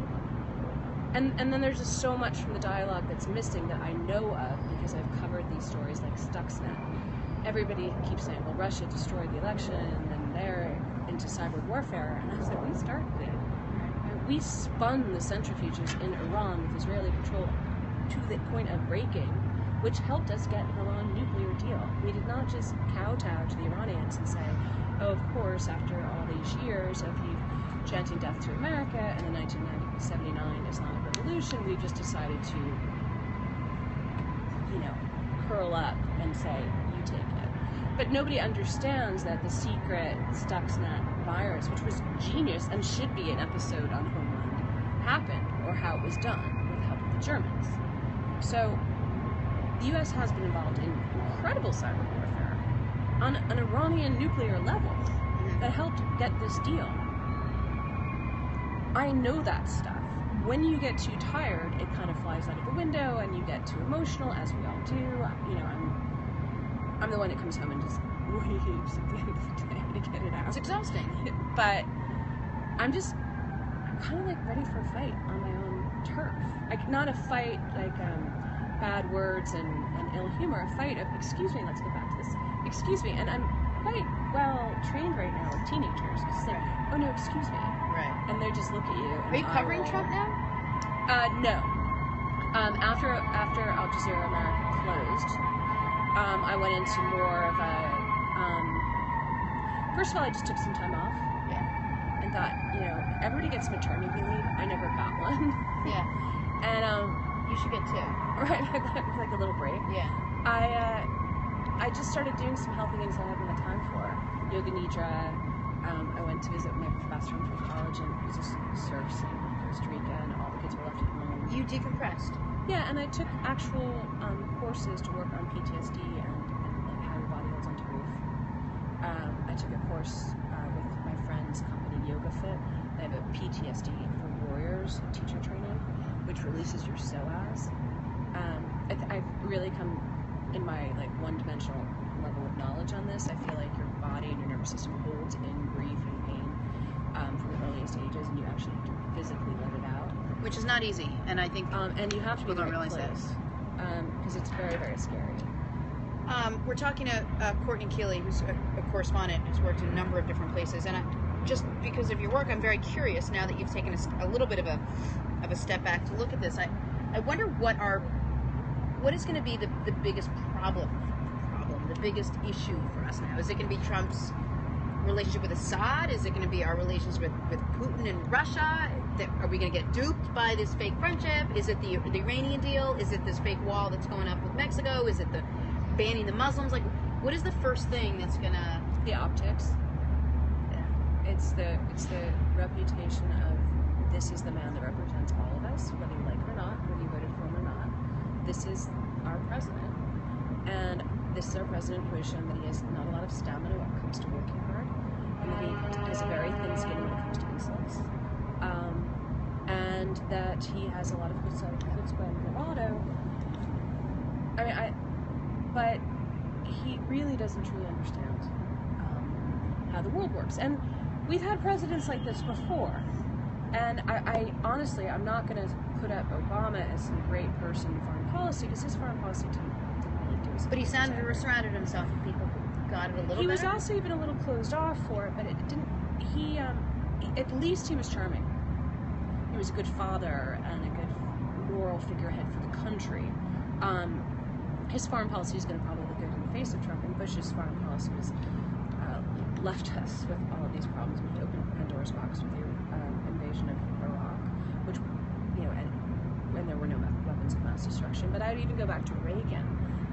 B: And then there's just so much from the dialogue that's missing that I know of because I've covered these stories like Stuxnet. Everybody keeps saying, well, Russia destroyed the election and then they're into cyber warfare. And I was like, we started it. We spun the centrifuges in Iran with Israeli control to the point of breaking, which helped us get an Iran nuclear deal. We did not just kowtow to the Iranians and say, oh, of course, after all these years of you chanting death to America and the 1979 Islamic Revolution, we've just decided to, curl up and say, you take it. But nobody understands that the secret Stuxnet virus, which was genius and should be an episode on Homeland, happened, or how it was done, with the help of the Germans. So the U.S. has been involved in incredible cyber warfare on an Iranian nuclear level that helped get this deal. I know that stuff. When you get too tired, it kind of flies out of the window and you get too emotional, as we all do. I'm the one that comes home and just weeps at the end of the day to get it out.
A: It's exhausting.
B: But I'm kind of like ready for a fight on my own turf. Like, not a fight like bad words and ill humor, a fight of, excuse me, let's get back to this. Excuse me. And I'm quite well trained right now with teenagers. It's like, oh no, excuse me.
A: Right.
B: And they just look at you.
A: Are you covering Trump now?
B: No. After Al Jazeera America closed, I went into more of a. First of all, I just took some time off.
A: Yeah.
B: And thought, everybody gets maternity leave. I never got one.
A: Yeah.
B: And
A: you should get two.
B: Right, like a little break.
A: Yeah.
B: I just started doing some healthy things I hadn't had time for. Yoga nidra. I went to visit my best friend from college, and it was just surfs in Costa Rica, and all the kids were left at home.
A: You decompressed.
B: Yeah, and I took actual courses to work on PTSD and like how your body holds onto grief. I took a course with my friend's company, Yoga Fit. They have a PTSD for warriors teacher training, which releases your psoas. I've really come in my like one-dimensional level of knowledge on this. I feel like your body and your nervous system holds in grief and pain from the earliest ages, and you actually have to physically let it out.
A: Which is not easy, and I think
B: and you have to be
A: people don't
B: very
A: realize
B: close, because it's very, very scary.
A: We're talking to Courtney Kealy, who's a correspondent who's worked in a number of different places, and just because of your work, I'm very curious now that you've taken a little bit of a step back to look at this. I wonder what is going to be the biggest problem, the biggest issue for us now. Is it going to be Trump's relationship with Assad? Is it going to be our relations with Putin and Russia? Are we going to get duped by this fake friendship? Is it the Iranian deal? Is it this fake wall that's going up with Mexico? Is it the banning the Muslims? Like, what is the first thing that's going to...
B: The optics.
A: Yeah.
B: It's the reputation of this is the man that represents all of us, whether you like it or not, whether you voted for him or not. This is our president. And this is our president who has shown that he has not a lot of stamina when it comes to working hard, and that he has very thin skin when it comes to insults. And that he has a lot of chutzpah and bravado. But he really doesn't truly understand how the world works. And we've had presidents like this before. And I honestly, I'm not going to put up Obama as some great person in foreign policy, because his foreign policy didn't really do as
A: But he surrounded himself with people who got it a little better.
B: He was also even a little closed off for it, but it didn't. He, at least he was charming. He was a good father and a good moral figurehead for the country. His foreign policy is going to probably look good in the face of Trump, and Bush's foreign policy was left us with all of these problems. We opened Pandora's box with the invasion of Iraq, which, when there were no weapons of mass destruction. But I'd even go back to Reagan,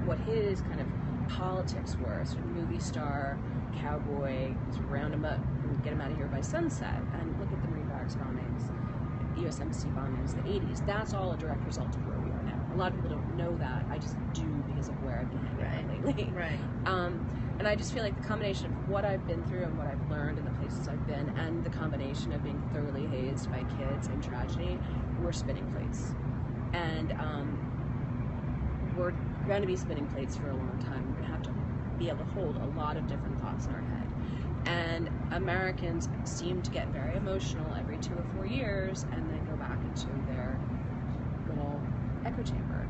B: what his kind of politics were, sort of movie star, cowboy, sort of round him up and get him out of here by sunset. And look at the Marine Barracks bombings, the U.S. Embassy bombings, the 80s. That's all a direct result of where we are now. A lot of people don't know that. I just do because of where I've been hanging out lately.
A: Right.
B: And I just feel like the combination of what I've been through and what I've learned in the places I've been, and the combination of being thoroughly hazed by kids and tragedy, we're spinning plates. And we're going to be spinning plates for a long time. We're going to have to be able to hold a lot of different thoughts in our head. And Americans seem to get very emotional every 2 or 4 years, and then go back into their little echo chamber.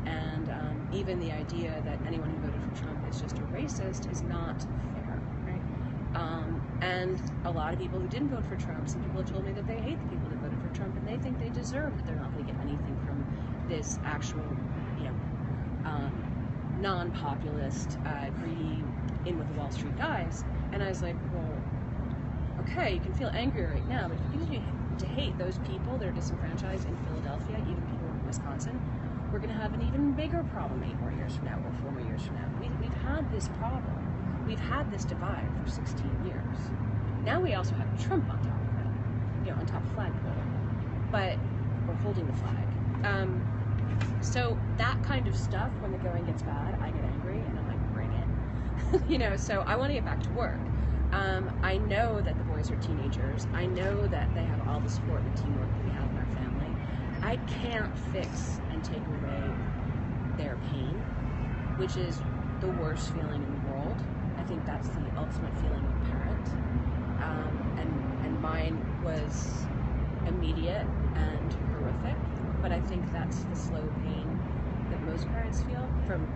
B: And even the idea that anyone who voted for Trump is just a racist is not fair. Right? And a lot of people who didn't vote for Trump, some people have told me that they hate the people that voted for Trump, and they think they deserve that they're not going to get anything from this actual, non-populist, greedy, in with the Wall Street guys. And I was like, well, okay, you can feel angry right now, but if you continue to hate those people that are disenfranchised in Philadelphia, even people in Wisconsin, we're going to have an even bigger problem 8 more years from now, or 4 more years from now. We've had this problem. We've had this divide for 16 years. Now we also have Trump on top of it, on top of the flagpole. But we're holding the flag. So that kind of stuff, when the going gets bad, I get angry and I'm like, bring it. So I want to get back to work. I know that the boys are teenagers. I know that they have all the support and the teamwork that we have in our family. I can't fix and take away their pain, which is the worst feeling in the world. I think that's the ultimate feeling of a parent. And mine was immediate and horrific, but I think that's the slow pain that most parents feel, from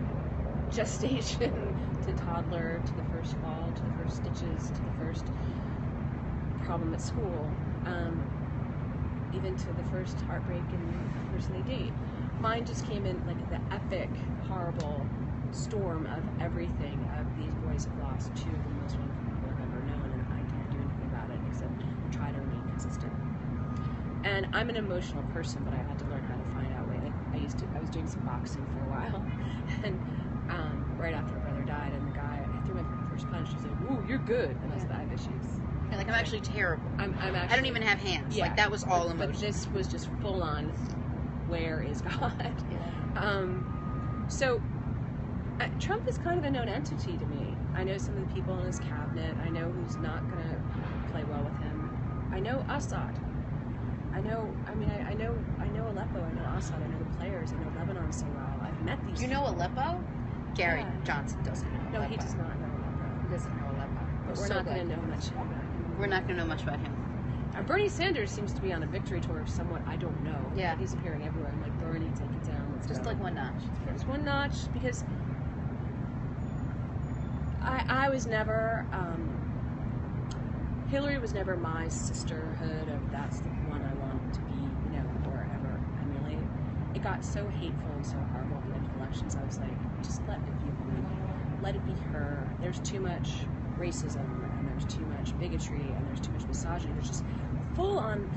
B: gestation to toddler, to the first fall, to the first stitches, to the first problem at school, even to the first heartbreak in the person they date. Mine just came in like the epic, horrible storm of everything. Of these boys have lost two of the most wonderful people I've ever known, and I can't do anything about it except try to remain consistent. And I'm an emotional person, but I had to learn how to find out ways. I was doing some boxing for a while, and right after my brother died, and the guy, I threw my first punch. He's like, "Ooh, you're good," and I said, "I have issues."
A: You're like, I'm actually terrible.
B: I'm actually,
A: I don't even have hands.
B: Yeah,
A: like that was all emotion.
B: But this was just full on. Where is God?
A: Yeah.
B: So Trump is kind of a known entity to me. I know some of the people in his cabinet. I know who's not going to play well with him. I know Assad. I know Aleppo. I know Assad. I know the players. I know Lebanon so well. I've met these.
A: Do you know Aleppo? Gary Johnson doesn't know Aleppo.
B: No, he does not know Aleppo.
A: He doesn't know Aleppo.
B: But we're not going to know much about him.
A: We're not going to know much about him.
B: Bernie Sanders seems to be on a victory tour of somewhat I don't know.
A: Yeah.
B: He's appearing everywhere. I'm like, Bernie, take it down. Let's
A: Just
B: go.
A: like one notch.
B: Just one notch, because I was never, Hillary was never my sisterhood of that's the one I want to be, or ever emulate. It got so hateful and so horrible at the end of elections. I was like, just let it be me. Let it be her. There's too much racism, and there's too much bigotry, and there's too much misogyny. There's just full on,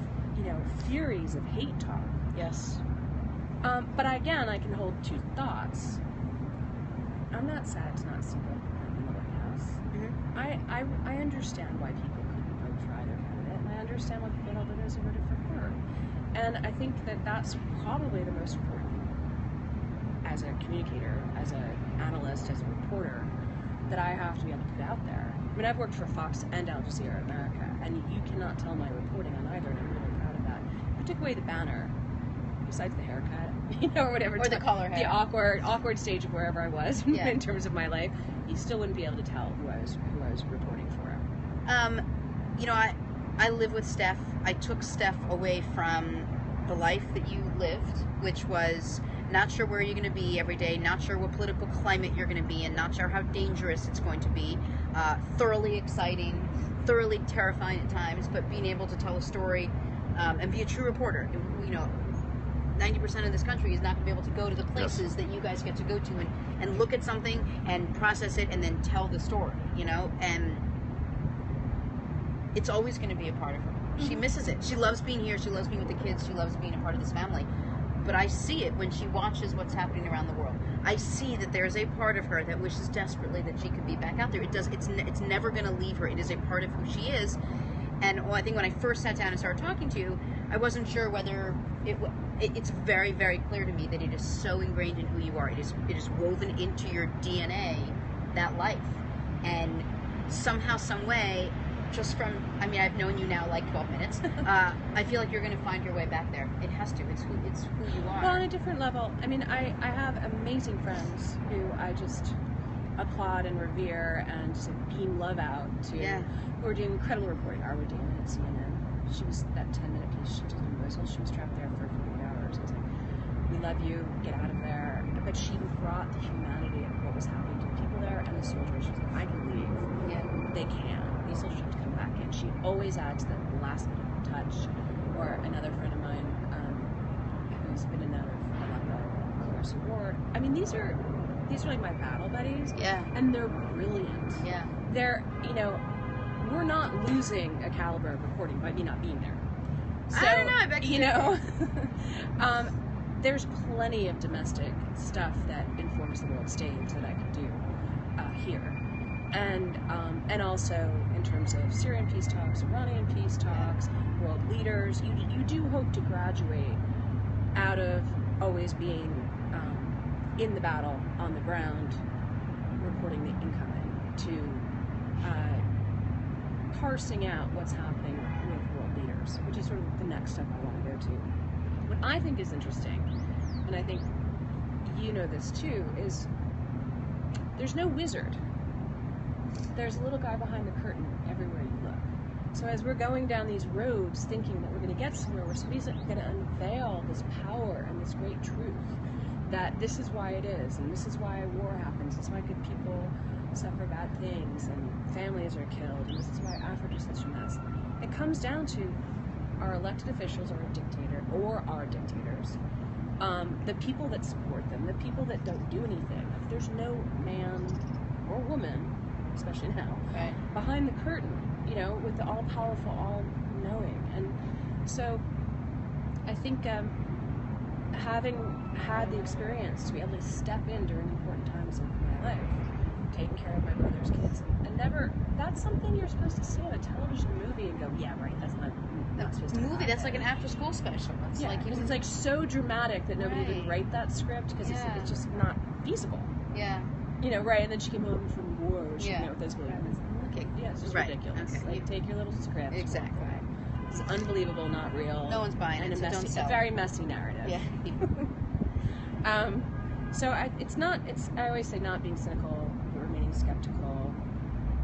B: furies of hate talk.
A: Yes.
B: But I can hold two thoughts. I'm not sad to not see Bill Clinton in the White House.
A: Mm-hmm.
B: I understand why people couldn't vote for either candidate, and I understand why people held those who voted for her. And I think that that's probably the most important, as a communicator, as an analyst, as a reporter, that I have to be able to put out there. I mean, I've worked for Fox and Al Jazeera America, and you cannot tell my reporting on either, and I'm really proud of that. If you took away the banner, besides the haircut, or whatever,
A: or the color hair,
B: the awkward stage of wherever I was in terms of my life, you still wouldn't be able to tell who I was reporting for.
A: I live with Steph. I took Steph away from the life that you lived, which was not sure where you're going to be every day, not sure what political climate you're going to be in, not sure how dangerous it's going to be, thoroughly exciting, thoroughly terrifying at times, but being able to tell a story and be a true reporter. 90% of this country is not going to be able to go to the places that you guys get to go to and look at something and process it and then tell the story, and it's always going to be a part of her. She misses it. She loves being here. She loves being with the kids. She loves being a part of this family. But I see it when she watches what's happening around the world. I see that there's a part of her that wishes desperately that she could be back out there. It's never going to leave her. It is a part of who she is. And I think when I first sat down and started talking to you, I wasn't sure whether it's very, very clear to me that it is so ingrained in who you are. It is woven into your DNA, that life. And somehow, some way, just from, I've known you now like 12 minutes, I feel like you're going to find your way back there. It has to. It's who you are.
B: Well, on a different level. I have amazing friends who I just applaud and revere and just beam love out to, who are doing incredible reporting. Arwa Damon at CNN. She was that 10-minute piece she did in Mosul. She was trapped there for 48 hours. I was like, we love you, get out of there. But she brought the humanity of what was happening to the people there and the soldiers. She was like, I can leave.
A: Yeah.
B: They can. These soldiers have to come back in. She always adds the last bit of touch. Or another friend of mine who's been in and out of Aleppo, Clarissa Ward. These are like my battle buddies.
A: Yeah.
B: And they're brilliant.
A: Yeah.
B: They're, we're not losing a caliber of reporting by me not being there. So,
A: I don't know, I bet you
B: there's plenty of domestic stuff that informs the world stage that I could do here. And also in terms of Syrian peace talks, Iranian peace talks, world leaders, you do hope to graduate out of always being in the battle on the ground, reporting the incoming, to parsing out what's happening with world leaders, which is sort of the next step I want to go to. What I think is interesting, and I think you know this too, is there's no wizard. There's a little guy behind the curtain everywhere you look. So as we're going down these roads thinking that we're going to get somewhere, where somebody's going to unveil this power and this great truth, that this is why it is, and this is why war happens, this is why good people suffer bad things, and families are killed, and this is why Africa's such a mess. It comes down to our elected officials or a dictator, or our dictators, the people that support them, the people that don't do anything. If there's no man or woman, especially now,
A: right,
B: behind the curtain, you know, with the all-powerful, all-knowing. And so I think having had the experience to be able to step in during important times of my life, taking care of my brother's kids, and never, that's something you're supposed to see on a television movie and go, yeah, right, that's not supposed to happen.
A: That's like an after-school special. It's like,
B: because it's like so dramatic that nobody would write that script, because it's just not feasible.
A: Yeah.
B: You know, right, and then she came home from war, she didn't know what that's going to happen.
A: Okay.
B: Yeah, it's just
A: right.
B: ridiculous.
A: Okay.
B: Like, take your little script.
A: Exactly.
B: It's unbelievable, not real.
A: No one's buying
B: and
A: it, so don't sell.
B: A very messy narrative.
A: Yeah.
B: So I always say not being cynical, but remaining skeptical.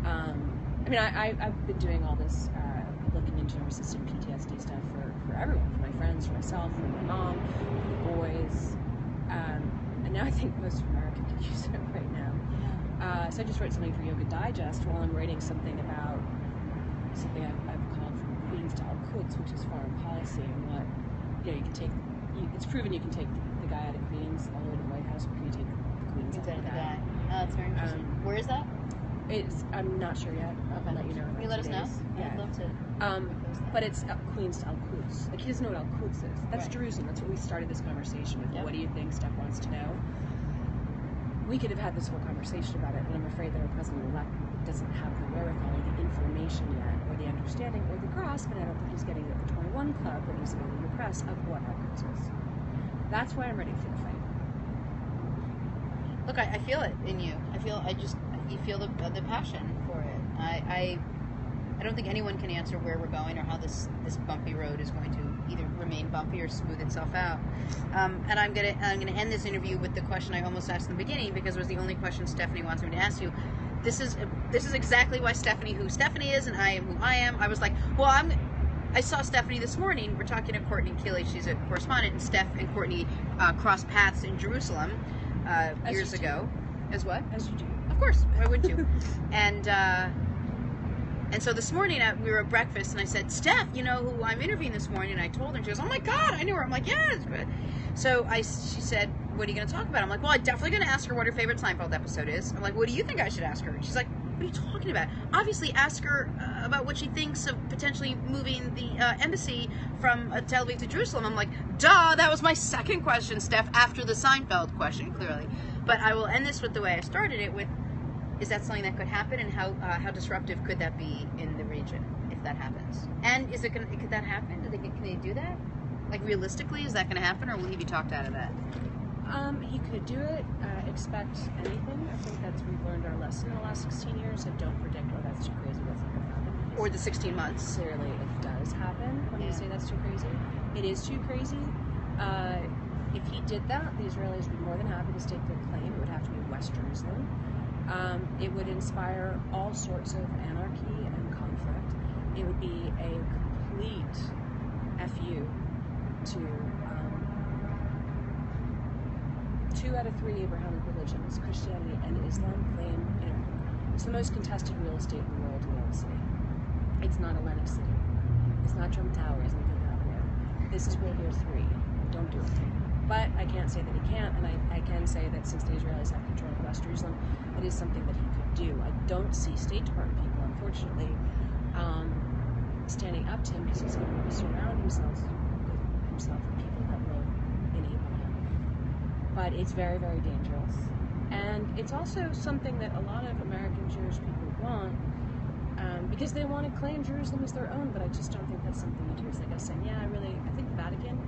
B: I mean, I've been doing all this, looking into resistant PTSD stuff for everyone, for my friends, for myself, for my mom, for the boys. And now I think most of America could use it right now. So I just wrote something for Yoga Digest while I'm writing something about something I've called From Queens to Al Quds, which is foreign policy, and what, you know, you can take, it's proven you can take the guy out of Queens all the way to the White House, or you take the Queens out of the guy.
A: Oh, that's very interesting. Where is that?
B: I'm not sure yet. I'll let you know.
A: Can you let us know?
B: Yeah.
A: I'd love to.
B: But it's Queens to Al Quds. Like, he doesn't know what Al Quds is. That's right. Jerusalem. That's what we started this conversation with. Yep. What do you think? Steph wants to know. We could have had this whole conversation about it, and I'm afraid that our president-elect doesn't have the wherewithal, or the information yet, or the understanding, or the grasp, and I don't think he's getting it at the 21 Club when he's meeting the press, of what Al Quds is. That's why I'm ready for the fight.
A: Look, I feel it in you. You feel the passion for it. I don't think anyone can answer where we're going or how this bumpy road is going to either remain bumpy or smooth itself out. And I'm gonna end this interview with the question I almost asked in the beginning, because it was the only question Stephanie wants me to ask you. This is exactly why Stephanie, who Stephanie is, and I am who I am. I was like, well, I saw Stephanie this morning. We're talking to Courtney Kealy. She's a correspondent, and Steph and Courtney crossed paths in Jerusalem years ago. As what?
B: As you do.
A: Of course. Why wouldn't you? And so this morning we were at breakfast, and I said, Steph, you know who I'm interviewing this morning? And I told her, and she goes, oh my God, I knew her. I'm like, yeah, it's good. So she said, what are you going to talk about? I'm like, well, I'm definitely going to ask her what her favorite Seinfeld episode is. I'm like, what do you think I should ask her? She's like, what are you talking about? Obviously, ask her about what she thinks of potentially moving the embassy from Tel Aviv to Jerusalem. I'm like, duh, that was my second question, Steph, after the Seinfeld question, clearly. But I will end this with the way I started it, with, is that something that could happen, and how disruptive could that be in the region if that happens? And could that happen? Can they do that? Like, realistically, is that going to happen, or will he be talked out of that?
B: He could do it. Expect anything. I think we've learned our lesson in the last 16 years, and don't predict, oh, that's too crazy, that's not going to happen.
A: Or the 16 months.
B: Clearly, it does happen when you say that's too crazy. It is too crazy. If he did that, the Israelis would be more than happy to stake their claim. It would have to be West Jerusalem. It would inspire all sorts of anarchy and conflict. It would be a complete FU to 2 out of 3 Abrahamic religions, Christianity and Islam, claim, you know, it's the most contested real estate in the world in one city. It's not Atlantic City. It's not Trump Towers and Fifth Avenue. This is World War III. Don't do it. But I can't say that he can't, and I can say that since the Israelis have control of West Jerusalem, it is something that he could do. I don't see State Department people, unfortunately, standing up to him, because he's going to surround himself with people that will enable him. But it's very, very dangerous. And it's also something that a lot of American Jewish people want, because they want to claim Jerusalem as their own, but I just don't think that's something to do. It's like us saying, yeah, I think the Vatican,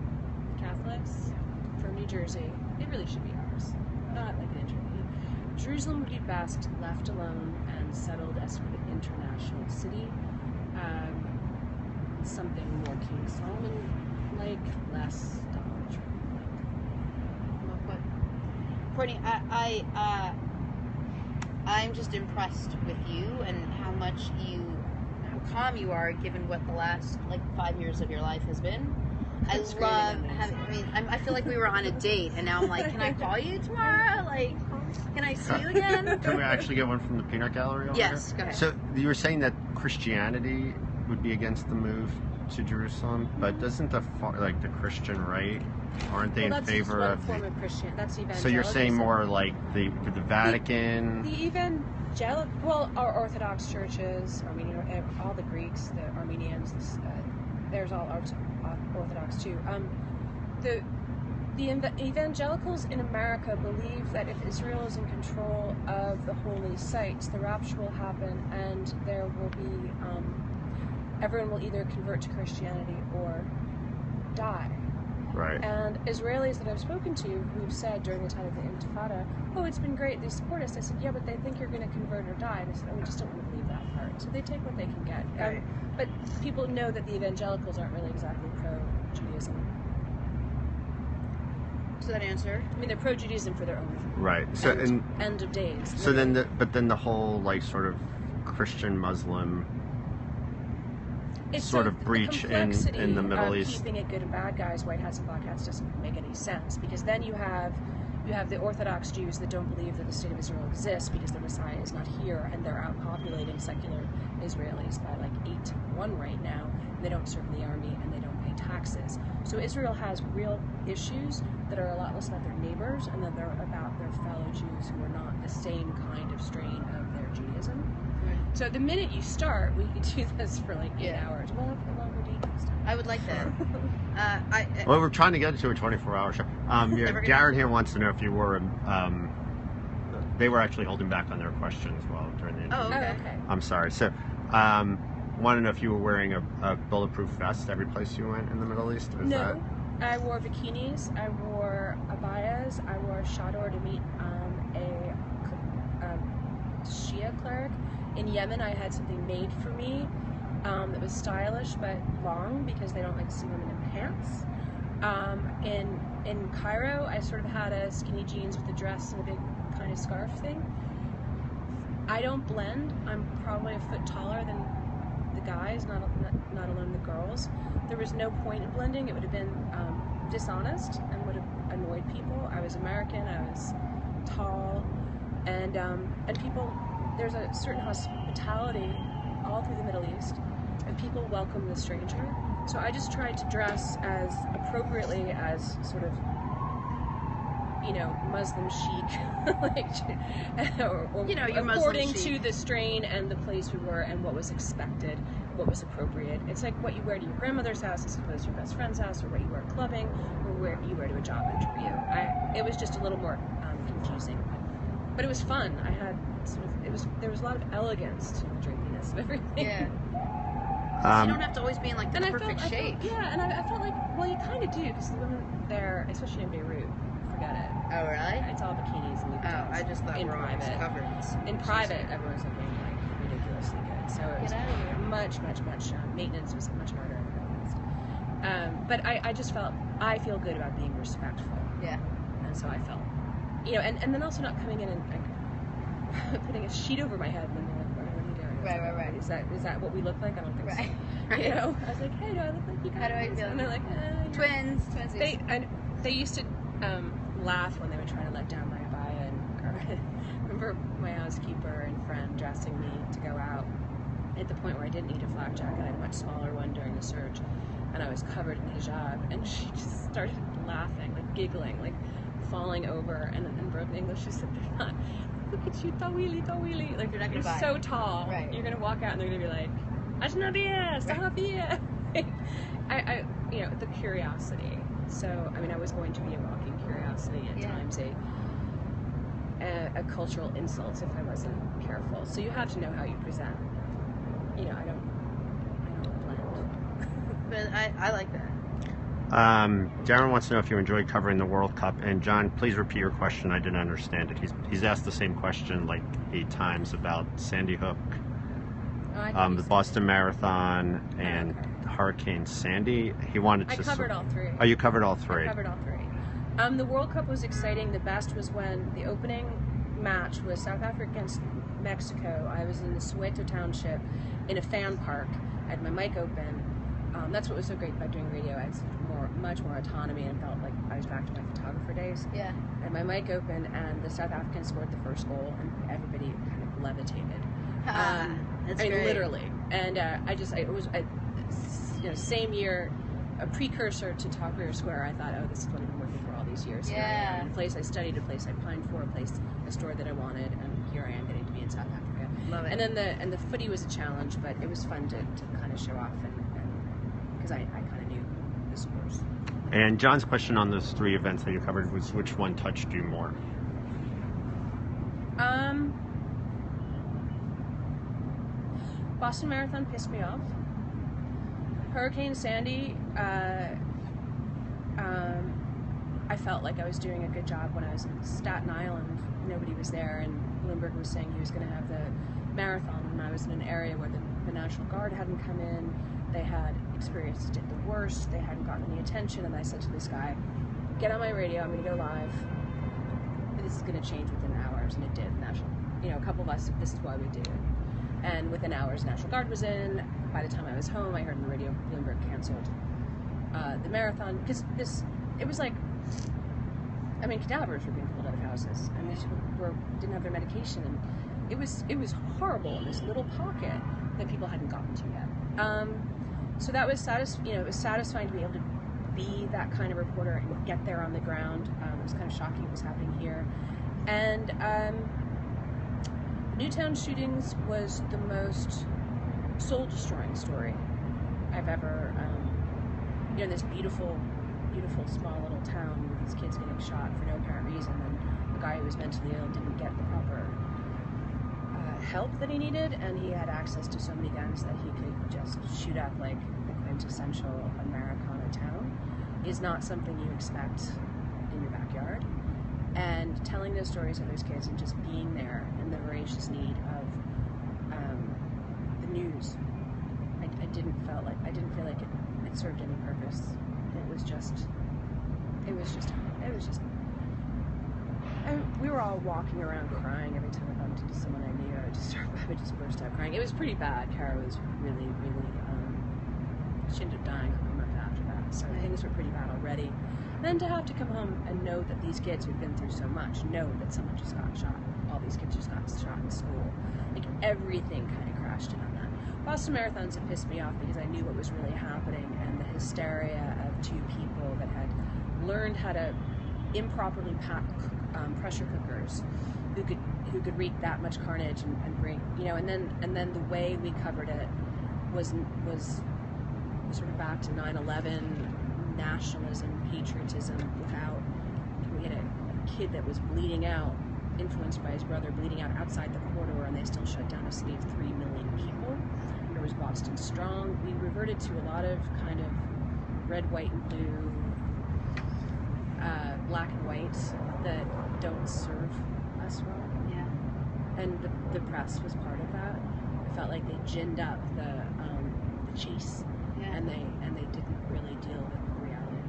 B: Catholics, from New Jersey, it really should be ours. Not like an interview. Jerusalem would be best left alone and settled as sort of an international city. Something more King Solomon-like, less Donald Trump-like.
A: Courtney, I'm just impressed with you and how calm you are, given what the last 5 years of your life has been.
B: That's great.
A: I feel like we were on a date, and now I'm like, can I call you tomorrow? Like, can I see you again?
C: Can we actually get one from the peanut gallery over
A: Yes,
C: here?
A: go ahead.
C: So you were saying that Christianity would be against the move to Jerusalem, but doesn't the Christian right, aren't they in favor of
B: form of Christian? That's evangelical.
C: So you're saying more like the Vatican?
B: The evangelical, well, our Orthodox churches, all the Greeks, the Armenians, there's all Orthodox too. The evangelicals in America believe that if Israel is in control of the holy sites, the rapture will happen, and there will be everyone will either convert to Christianity or die.
C: Right.
B: And Israelis that I've spoken to who've said during the time of the Intifada, oh, it's been great, they support us. I said, yeah, but they think you're going to convert or die. And I said, oh, we just don't want to believe that part. So they take what they can get.
A: Right.
B: But people know that the evangelicals aren't really exactly pro-Judaism.
A: Does that answer?
B: I mean, they're pro-Judaism for their own
C: Right. So
B: end of days.
C: So then the whole sort of Christian Muslim
B: it's
C: sort of breach in the Middle East.
B: Keeping it good and bad guys, white hats and black hats, doesn't make any sense, because then you have the Orthodox Jews that don't believe that the state of Israel exists because the Messiah is not here, and they're outpopulating secular Israelis by 8-1 right now, and they don't serve in the army and they don't pay taxes. So Israel has real issues that are a lot less about their neighbors and that they're about their fellow Jews who are not the same kind of strain of their Judaism. So the minute you start, we could do this for 8 hours. We'll have a longer date next time.
A: I would like that.
C: Well, we're trying to get to a 24-hour show. Darren here wants to know if you were. They were actually holding back on their questions during the interview.
A: Oh, okay.
C: I'm sorry. So, want to know if you were wearing a bulletproof vest every place you went in the Middle East?
B: No. I wore bikinis. I wore abayas. I wore a chador to meet a Shia cleric. In Yemen, I had something made for me that was stylish but long because they don't like to see women in pants. In Cairo, I sort of had a skinny jeans with a dress and a big kind of scarf thing. I don't blend. I'm probably a foot taller than the guys, not alone the girls. There was no point in blending. It would have been dishonest and would have annoyed people. I was American. I was tall, and people. There's a certain hospitality all through the Middle East, and people welcome the stranger. So I just tried to dress as appropriately as sort of, Muslim chic, according to the strain and the place we were and what was expected, what was appropriate. It's like what you wear to your grandmother's house as opposed to your best friend's house, or what you wear clubbing, or what you wear to a job interview. It was just a little more confusing, but it was fun. I had there was a lot of elegance to the drapiness of everything.
A: Yeah. You don't have to always be in the perfect shape.
B: And I felt like, well, you kind of do, because the women there, especially in Beirut, forget it.
A: Oh, really?
B: It's all bikinis and Louboutins.
A: Oh, I just thought we're always covered.
B: In private, everyone's looking ridiculously good. So it was much maintenance was much harder in the Middle East. But I feel good about being respectful.
A: Yeah.
B: And so I felt, and then also not coming in and putting a sheet over my head when they're like, what are you doing?
A: Right.
B: Is that what we look like? I don't think so.
A: Right.
B: I was like, hey, do I look like you guys?
A: How do I feel?
B: And they're like,
A: twins.
B: They used to laugh when they would try to let down my abaya. And I remember my housekeeper and friend dressing me to go out at the point where I didn't need a flak jacket. I had a much smaller one during the surge, and I was covered in hijab, and she just started laughing, giggling, falling over, and in broken English she said, they're not, look at you, tawili,
A: you're not
B: you're so tall.
A: Right.
B: You're gonna walk out and they're gonna be like, Ajnabiya, Sahabiya. I the curiosity. So, I was going to be a walking curiosity, at times a cultural insult if I wasn't careful. So you have to know how you present. I don't blend.
A: But I like that.
C: Darren wants to know if you enjoyed covering the World Cup. And John, please repeat your question. I didn't understand it. He's asked the same question 8 times about Sandy Hook, the Boston Marathon, and Hurricane Sandy. He wanted to.
B: I covered all 3.
C: Oh, you covered all 3.
B: I covered all 3. The World Cup was exciting. The best was when the opening match was South Africa against Mexico. I was in the Soweto township in a fan park. I had my mic open. That's what was so great about doing radio. I had much more autonomy and felt like I was back to my photographer days.
A: Yeah.
B: I had my mic open, and the South Africans scored the first goal, and everybody kind of levitated.
A: That's
B: great.
A: Literally.
B: And same year, a precursor to Talk Rear Square. I thought, oh, this is what I've been working for all these years.
A: Yeah.
B: Here I am, a place I studied, a place I pined for, a store that I wanted, and here I am getting to be in South Africa.
A: Love it.
B: And then the footy was a challenge, but it was fun to kind of show off, and because I kind of knew the scores.
C: And John's question on those 3 events that you covered was, which one touched you more?
B: Boston Marathon pissed me off. Hurricane Sandy, I felt like I was doing a good job when I was in Staten Island. Nobody was there, and Bloomberg was saying he was going to have the marathon, and I was in an area where the National Guard hadn't come in. They had experienced it the worst. They hadn't gotten any attention, and I said to this guy, get on my radio, I'm going to go live. This is going to change within hours, and it did. A couple of us, this is why we did it. And within hours, National Guard was in. By the time I was home, I heard on the radio Bloomberg canceled the marathon, because it was like, cadavers were being pulled out of houses, and these people didn't have their medication, and it was horrible in this little pocket that people hadn't gotten to yet. So that was it was satisfying to be able to be that kind of reporter and get there on the ground. It was kind of shocking what was happening here, and Newtown shootings was the most soul-destroying story I've ever, in this beautiful small little town with these kids getting shot for no apparent reason, and the guy who was mentally ill didn't get the proper help that he needed, and he had access to so many guns that he could just shoot up like the quintessential Americana town, is not something you expect in your backyard. And telling those stories of those kids and just being there and the voracious need of the news, I didn't feel like it served any purpose. We were all walking around crying every time I bumped into someone I knew. I would just burst out crying. It was pretty bad. Kara was really, she ended up dying a month after that. So things were pretty bad already. Then to have to come home and know that these kids who've been through so much know that someone just got shot. All these kids just got shot in school. Like, everything kind of crashed in on that. Boston Marathons have pissed me off because I knew what was really happening, and the hysteria of 2 people that had learned how to improperly pack pressure cookers who could wreak that much carnage and bring, and then the way we covered it was sort of back to 9/11 nationalism, patriotism, we had a kid that was bleeding out, influenced by his brother, bleeding out outside the corridor, and they still shut down a city of 3 million people. There was Boston Strong. We reverted to a lot of kind of red, white, and blue, black and white that don't serve us well.
A: Yeah.
B: And the press was part of that. I felt like they ginned up the chase,
A: Yeah.
B: and they didn't really deal with reality.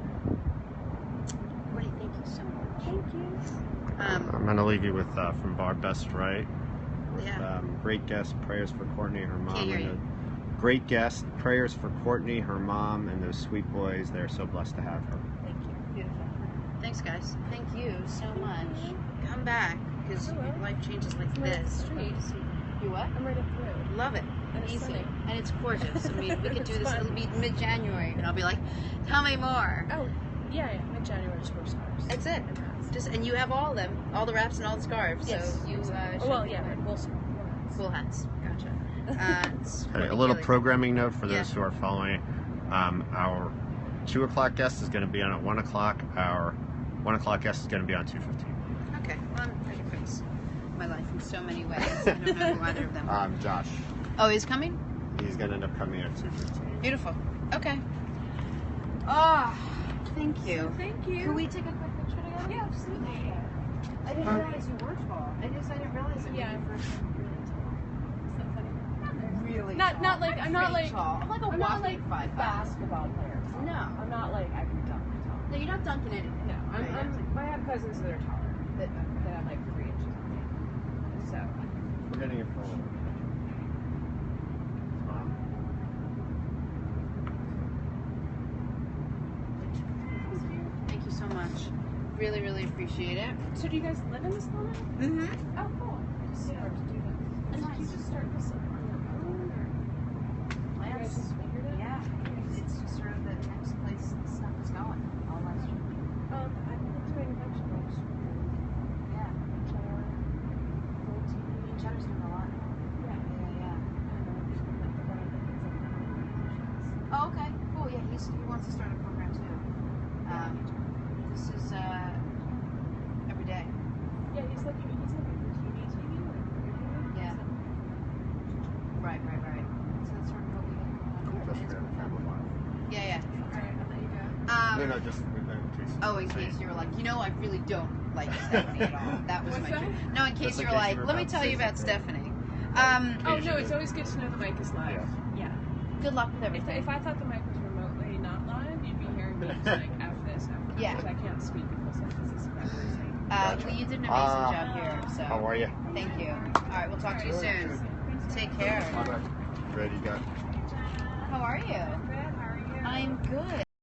A: Courtney, thank you so much.
B: Thank you.
C: I'm going to leave you with from Bar Best Right.
A: Yeah.
C: Great guest, prayers for Courtney, her mom.
A: Can't hear
C: and
A: you.
C: Great guest, prayers for Courtney, her mom, and those sweet boys. They're so blessed to have her.
B: Thank you.
A: Beautiful. Thanks, guys. Thank you so much. Come back, because
B: Hello.
A: life changes like
B: I'm right up
A: this.
B: the street.
A: You what?
B: I'm right up the road.
A: Love it.
B: And it's
A: Easy.
B: sunny.
A: And it's gorgeous. I mean, we could do
B: It's
A: this.
B: fun.
A: It'll be mid-January, and I'll be like, tell me more.
B: Oh, yeah. Mid-January, just wear scarves.
A: That's it.
B: And hats.
A: And you have all of them, all the wraps and all the scarves.
B: Yes.
A: So you should
B: well,
A: be
B: yeah,
A: fine.
B: we'll
A: Full hats. Gotcha. It's
C: Hey,
A: Courtney
C: a little
A: Kealy.
C: programming note for those
A: Yeah.
C: who are following. Our 2 o'clock guest is going to be on at 1 o'clock. Our 1 o'clock guest is going to be on 2:15.
A: Okay. Well, I can fix my life in so many ways. I don't know who either of them are.
C: Josh.
A: Oh, he's coming?
C: He's going to end up coming at 2:15.
A: Beautiful. Okay. Oh, thank you.
B: Thank you.
A: Can we take a quick picture together?
B: Yeah, absolutely.
A: I didn't realize you were tall. I didn't realize it.
B: Yeah.
A: When you first really
B: Not
A: tall.
B: like I'm not
A: Fake
B: like
A: tall. I'm like a
B: I'm not
A: walking
B: like
A: 5'5".
B: basketball player tall.
A: No.
B: I'm not like I can dunk tall.
A: No, you're not dunking anything.
B: No, I have cousins that are taller that have like 3 inches on me.
C: getting it for
A: Thank you so much. Really, really appreciate it.
B: So do you guys live in this building?
A: Mm-hmm.
B: Oh, cool. Just start to do this. And did you just start this on your own, or you guys just figured it?
A: Yeah. It's just sort of the next place the stuff is going. All last year.
B: I've been doing vegetables.
A: Yeah.
B: Cheddar, full tea.
A: Cheddar's doing a lot.
B: Yeah.
A: Yeah.
B: And like the one I think it's like
A: Oh, okay. Cool. Yeah, he wants to start a program too. This is every day.
B: yeah, he's looking for TV, like TV.
A: Yeah. Right. So that's sort of what we got going on.
C: Just grab a camera line.
A: Yeah.
B: Alright, I'll let you go.
C: No, just in case.
A: Oh, in case you were like, I really don't like Stephanie at all. That was
B: What's
A: my
B: that?
A: trick. No, in case
C: Just
A: you
C: in
A: were
C: case
A: like,
C: you were
A: let me
C: about to
A: tell
C: say
A: you about
C: something.
A: Stephanie.
B: Oh no, it's always good to know the mic is live. Yeah.
A: Good luck with everything.
B: If I thought the mic was remotely not live, you'd be hearing me just like after this.
A: Yeah.
B: Because I can't speak in full sentences.
C: Gotcha.
A: Well, you did an amazing job here. So
C: How are you?
A: thank you. All right, we'll talk to you soon. Take care.
C: Ready, go.
A: How are you?
B: Good, how are you?
A: I'm good.